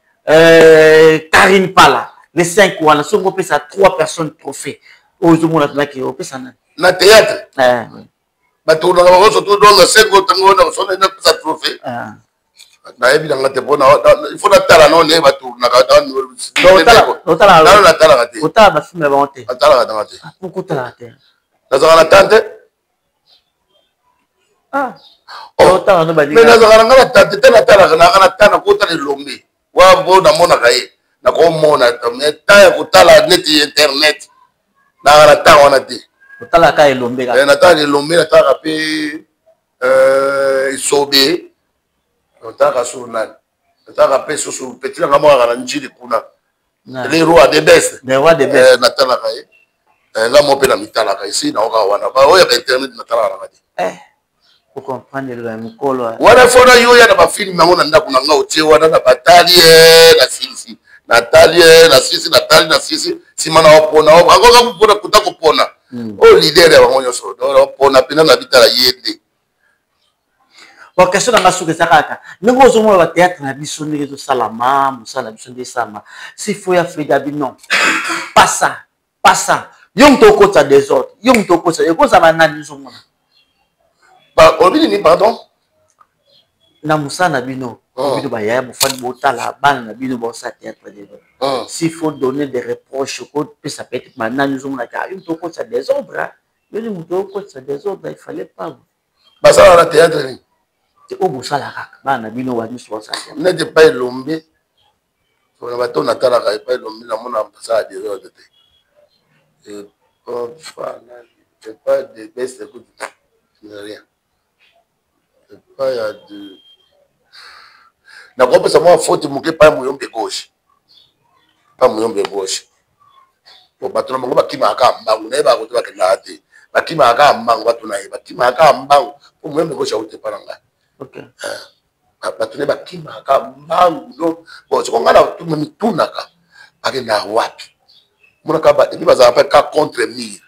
Karine Pala les 5 wana so on peut ça 3 personnes trophée au monde là qui on peut ça na théâtre ba tourna ba so to donga 5 tango na so na ça trophée na yebi na te bona il faut na tala no ne ba tourna ka dan otala ba film ba monter atala ka te pourquoi tala te na za na tante otala no ba ni mais na za na tante te na tala na tana ko tala lombe wa bo na mona kae na ko mona mais ta ko tala net internet na ta wana te otala ka elombe ka na ta elombe na ta pe isobe otaka sunani otaka pe susu petit nga mwa na njili kuna les rois des best natala kae nga mo pe na mitala kae si na oka wana ba oya ba internet natala na ngadi pour comprendre le mukolo wana fona yo ya na ba film nango na ndako na nga otie wana na batali na sisi natali na sisi natali na sisi sima na opona akoka kupona kutako pona o leader ya bango nyoso do pona pena na bitala yende wa question na masuka sakaka ningo zomo ba théâtre na biso ndenge zo salama musala biso ndenge sama si faut ya Frida bi non pas ça yong to kota des autres yong to kota e koza banani zo mona Pardon? Na musana bino. Bino ba ya mufani botala bana na bino ba sa théâtre de. S'il faut donner des reproches ça peut être maintenant nous on a une to ko ça désordre. Mais nous to ko ça désordre, il fallait pas. Bah ça la théâtre ni. C'est au musala kaka bana bino wa nyuso sa. N'était pas l'homme. On va ton atala ka pas l'homme na mona ça désordre. Et pas de baisse écoute. Rien. Pas ya de na kwa pesa mwa faute muke pa muyombe gauche. Pas muyombe gauche. Pour battre mongo bakima aka mbangu na ba ko to bakela ate. Bakima aka mbangu batu na yeba. Bakima aka mbangu pour muyombe gauche au te paranga. OK. Batu ne bakima aka mbangu no. Bon so ngana tu mitunaka. Akenda wapi? Muna ka ba ebi baza pa ka contre mur.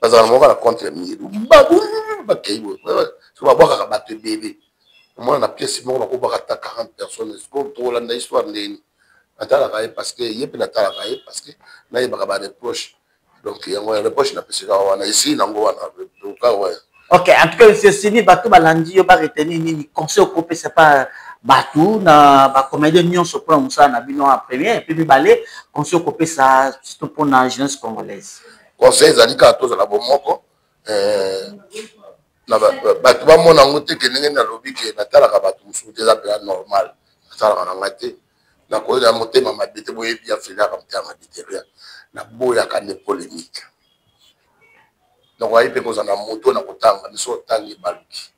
Baza mongo na contre mur. Babu bakaibo. So ba boka ka batu bébé. Moi, on a pièce, on a 40 personnes. Est-ce qu'on trouve l'histoire de parce que il y a pas parce que là il y a des reproches. Donc il y a un reproche n'a pas ici donc ouais. OK, en tout cas c'est Sini Batou Balandi yo ba retenir ni conseil au copé c'est pas Batou na ba comédien union sur plan Moussa na bino en première et puis balé conseil au copé ça c'est pour la jeunesse congolaise. Conseil zalika tous la bomoko na batu ba mona ngote ke ndenge na lobi ke natala ka batu musu te za normal natala ka ngate na ko ya motema mabete boye bia fela ka mtama biteria na boya ka ne polémique donc wa ipe ko za na moto na kotanga miso tangi baluki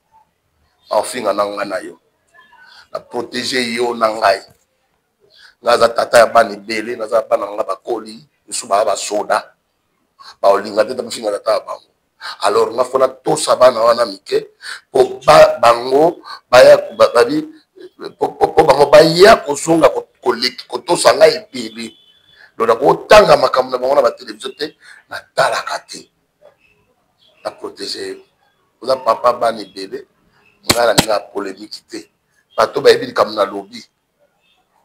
en finga na ngana yo na protéger yo na ngai ngaza tata ya bani bele ngaza bana ngaba koli miso ba soda ba olinga te ta finga tata ba. Alors nga fona to sabana wana mike po bango baya babi po bango baya kozonga ko leki ko to sanga ebele lona ko tanga makambo na bango na ba télévision te na talaka te na protéger oza papa bani bébé ngala nga polémique te bato ba yebi kam na lobby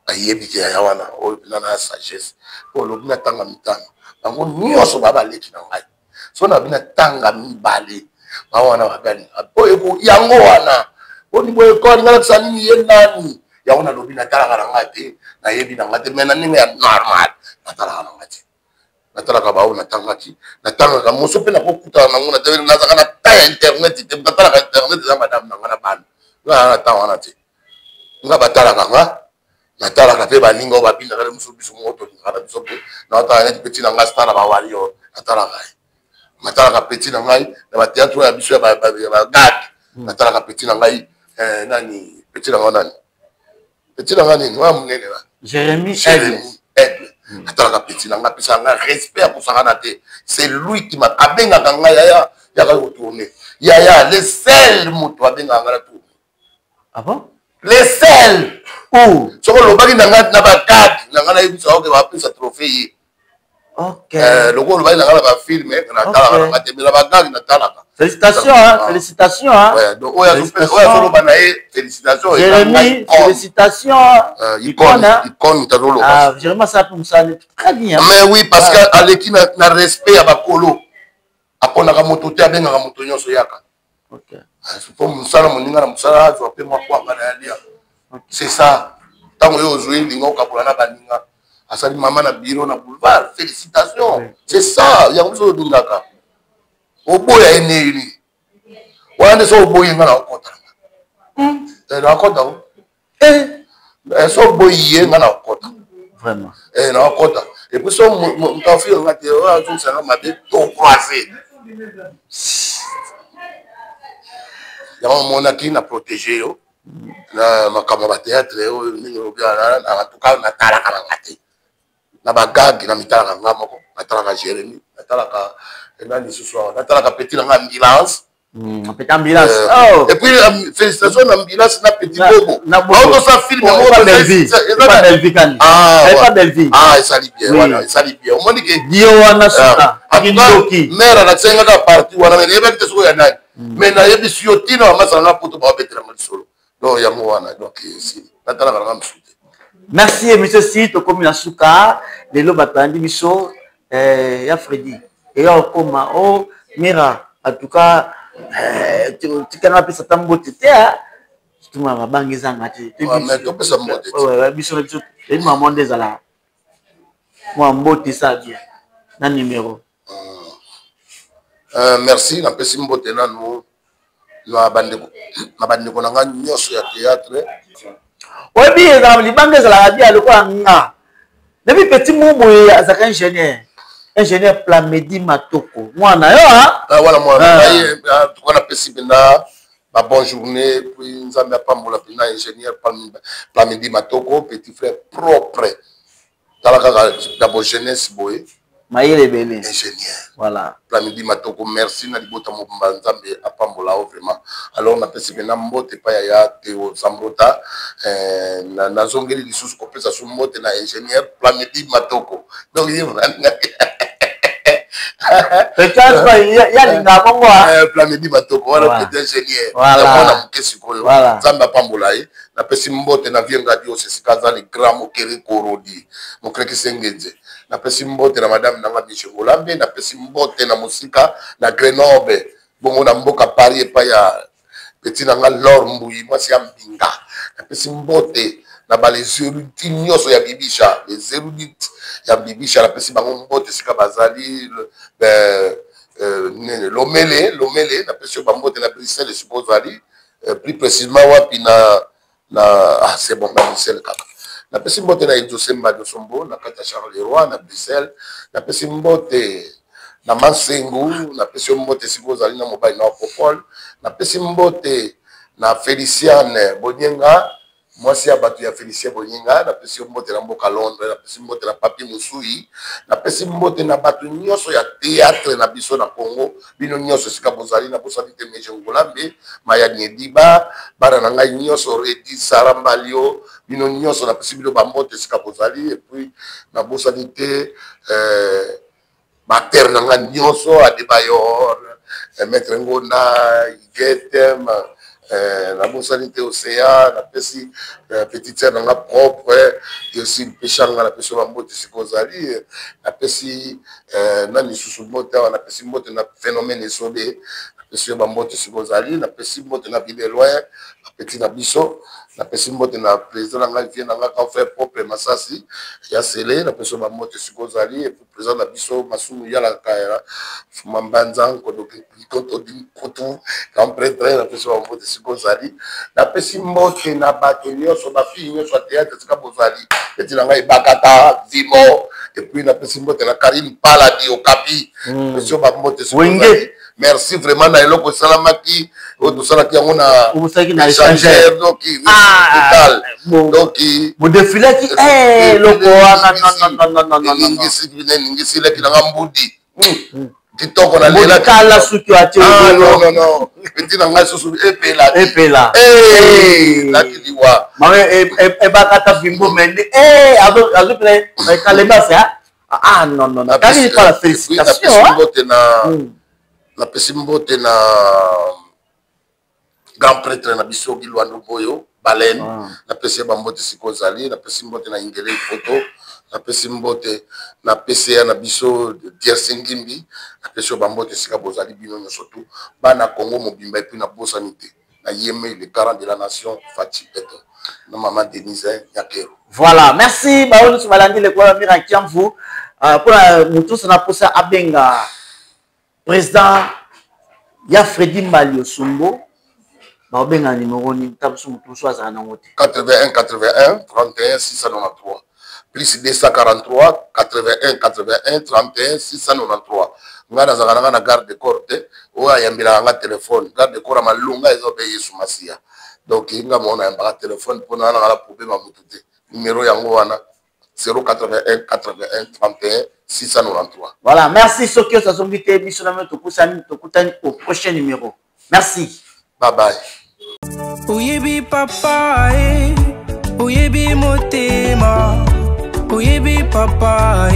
ayebi ke ya wana o na sagesse po lobby na tanga mitano bango nyonso baba leki na ngai. So na bina tanga mibale bawana bagani boye ko yango wana oni boye ko ngala tsani ni yenani ya ona lobina tala kana ngate na yebi na ngate mena ninga ya normal na tala kana ngate na tala ka bawo na tanga ki na tanga ka moso pe na ko kuta na ngona te na zakana ta internet te tala ka internet za madame na ngana ban na ta wana te nga batala ka nga na tala ka pe baninga ba binda ka muso biso moto ngala biso na ta net petit na ngasta na ba wali yo na tala ka matala ka petit na ngai na ba théâtre ya biso ya ba gag matala ka petit na ngai nani petit na ngai nani wa munene na Jérémy Aigle matala ka petit na ngai pisa ngai respect pour ça na te c'est lui qui m'a abenga ka ngai ya ka retourner ya le seul moto abenga ngai tout. Ah bon? Le seul où soko lobaki na ngai na ba gag na ngai na biso ke ba pisa trophée. OK. Le gros va la film na tala na temela bagagi na tala. Félicitations hein, félicitations hein. Ouais, donc oya solo banae félicitations. Jérémy, félicitations. Icône tazolo. Ah, Jérémy ça pour ça très bien. Mais oui parce que aleki na respect ya bakolo. Apona ka moto te abenga ka moto nyonso yaka. OK. Pour musala moninga na musala zo pe mwa kwa ngana ya. C'est ça. Tango yo zoe lingo ka polana baninga. Asali maman na bureau na boulevard, félicitations. Oui. C'est ça, il y a un peu de ndaka. Oboya eneli. Wana so oboyi ngana okota. Na okota o. So boyi ngana okota. Vraiment. Na okota. Et puis so mtafi ngate wa zo sana mabe to croiser. Ya mona ki na protéger yo. Na makama ba théâtre yo ningi obia na tuka na tala kana ngate. Na bagagi na mitala nga moko natala ka Jérémy natala ka nani ce soir natala ka petit na ambulance petit ambulance et puis félicitations na ambulance na petit bobo na bobo ça film mo pas belle vie kan pas belle vie ça lit bien voilà ça lit bien on m'a dit que dio wana ça akindoki mère na tsenga ka parti wana mais yeba te so ya nani mais na yebi siotino masala na poto ba betra mal solo donc ya mo wana donc si natala ka msuti. Merci, monsieur Sito, comme la souka, les lobes attendent, Misso, ya Freddy. Et ya Okoma, oh, Mira, en tout cas, tu kana pesa tambo tete tu ma bangiza ngati mais tu peux ça mbote ouais biso et maman des ala moi mbote ça bien na numéro merci na pesi mbote na nous na bandeko na nga nyonso ya théâtre ouais bien dans libangeza la bien le quoi nga depuis petit mobo azaka ingénieur Plamedi Matoko mwana yo hein voilà moi on a pesi bina ma bonne journée puis nzambe apambola bina ingénieur Plamedi Matoko petit frère propre talaka d'abord jeunesse boy Maïle Belé ingénieur voilà Plamedi Matoko merci na libota mobamba nzambe apambola vraiment alors na pesi bina mbote pa ya Théo Zambrota na zongeli lisusu ko pesa su mbote na ingénieur Plamedi Matoko donc peut-être ya linga bongo Plamedi Matoko wala peut ingénieur voilà na mkesi koyo nzambe apambola ye na pesi mbote na vienga dio sesikaza ni gramo kere korodi mokreki sengenze na pesi mbote na madame nanga Michegolambe na pesi mbote na musika na Grenoble bongo na mboka Paris epa ya petit nanga Lor Mbuyi mwasi ya mbinga na pesi mbote na les érudits nyonso ya bibisha les érudits ya bibisha na pesi bango mbote sika bazali lomele na pesi bambote na Bruxelles suppose ali plus précisément wapi na c'est bon na Bruxelles kaka na pesi mbote na José Mbado Sombo na kata Charles Leroy na Bruxelles na pesi mbote na Mansengu na pesi mbote suppose ali na mobile na Popol na pesi mbote na Feliciane Bonyenga mwasi ya batu ya Félicien Bonyenga na pesi mbote na mboka Londres na pesi mbote na Papi Musui na pesi mbote na batu nyonso ya théâtre na biso na Congo bino nyonso sika bozali na bosali te Michegolambe Maya Nyediba bana na ngai nyonso Redi Sarambalio bino nyonso na pesi bino bambote sika bozali et puis na bosali te mater na ngai nyonso Adebayor Maître Ngonda Igetem la bosalité océan la pesi petite sœur dans la propre et aussi péchanga la pesi la mbote sikozali la pesi nani susu mbote na pesi mbote na phénomène sobe la pesi la mbote sikozali la pesi mbote na ville loin la petit na biso la pesi mbote na président nga vient nga ka frère propre Masasi ya Sele la pesi la mbote sikozali et président na biso Masumu ya la kaira Mbanza ko do koto di koto comme prêtre la pesi la mbote sikozali la pesi mbote na bato nyonso ba fille nyonso théâtre sika bozali petit na ngai bakata vimo et puis la pesi mbote na Karim Paladi Okapi pesi ba mbote sikozali merci vraiment na eloko salamaki to salaki yango na échangeur donc vous défilez qui loko non ngisi leki na ngambudi kitoko na lela kala suki ati non petit na ngai susu epela la kiliwa mame e bakata vimbo mende azo play kaleba ça non kali pas la félicitation la pesi mbote na grand prêtre na biso Bilwando Boyo Baleine na pesi bambote sikozali na pesi mbote na Ingele photo na pesi mbote na PCA na biso Dierce Ngimbi na pesi bambote sika bozali bino nyonso tu bana Congo mobimba et puis na bosanité na yeme le 40 de la nation Fati Eto na maman Denise Nyakero. Voilà, merci baoni subalandi le kwa mira kiamvu pour mutusu na posa abenga président ya Freddy Malio Sumbo babenga numéro ni tabusu mutusu azana ngote 81 81 31 693 plus 243 81 81 31 693 ngana zangana na garde de corps te o ayambila nga téléphone garde de corps malunga ezobe Yesu Masia donc inga mona yamba téléphone pona na la problème mutute numéro yango wana 081 81 31 693. Voilà, merci Sokyo Sasongite Bisoname Tokusani Tokutani au prochain numéro. Merci. Bye bye. Oyebi papa oyebi motema oyebi papa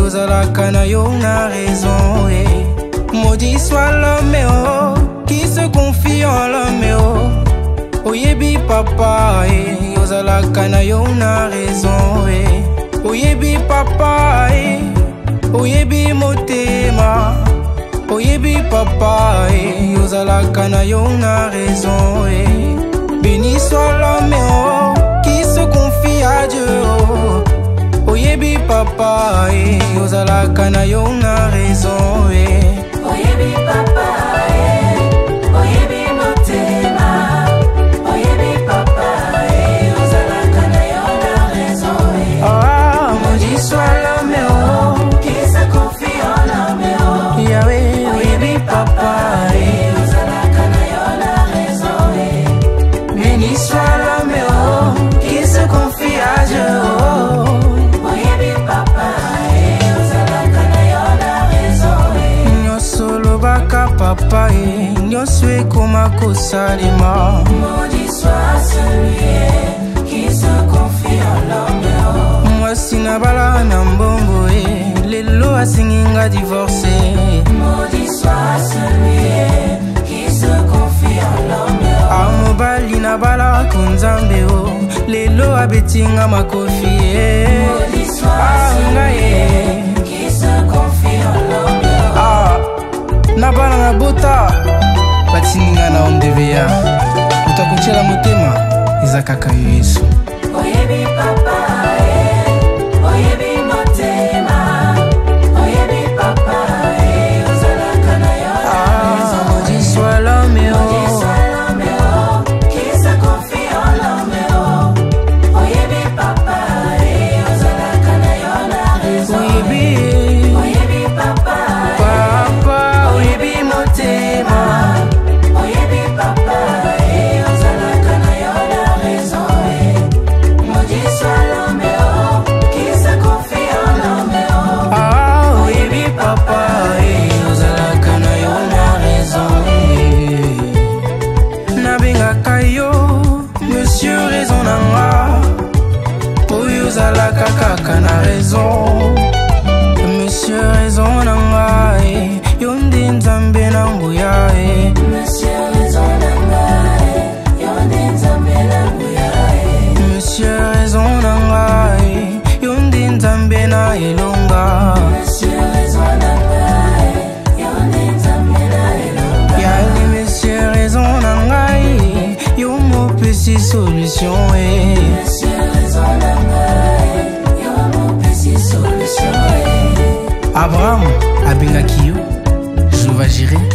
ozalaka na yo na raison maudit soit l'homme qui se confie en l'homme oyebi papa ozalaka na yo na raison oyebi papa oyebi motema Oyebi papa, ozalaka na yo na raison. Béni soit l'homme qui se confie à Dieu. Oyebi papa, ozalaka na yo na raison. Oyebi papa, oyebi motema. Oyebi papa, ozalaka na yo na raison. Ah, maudit soit l'homme qui se confie en l'homme. Yahweh, oyebi papa, ozalaka na yo na raison. béni soit l'homme qui se confie à Dieu. Oyebi papa, ozalaka na yo na raison. Nyosolo baka papa, nyoswe koma kosalema. Maudit soit celui qui se confie en l'homme. Mwasi na bala na mbongo, lelo asinginga divorcé. Maudit soit celui qui se confie en l'homme. Amobali na bala kunzambe, lelo abetinga makofi. Maudit soit celui qui se confie en l'homme. Ah, na bala na bota batininga na ondevea. Utakuchela motema izakaka Yesu. Oyebi papa, oyebi motema. Oyebi papa, ozalaka na yo na raison. Maudit soit l'homme, Maudit soit l'homme qui se confie en l'homme. Oyebi papa, ozalaka na yo na raison. oyebi Oyebi papa, papa, oyebi motema. oyebi papa, ozalaka na yo na raison. Maudit soit l'homme qui se confie en l'homme. Ah, oyebi papa, ozalaka na yo na raison. Nabengaka yo monsieur raison nanga, oyo ozalaka kaka na raison. Monsieur raison nanga, yo nde nzambe na nguya. Monsieur raison nanga, yo nde nzambe na nguya. Monsieur raison nanga, yo nde nzambe na elonga. Monsieur raison nanga, yo nde nzambe na elonga. Yali monsieur raison nanga, yo mopesi solution. Monsieur raison nanga, yo mopesi solution. Abraham abengaki yo, je vais gérer.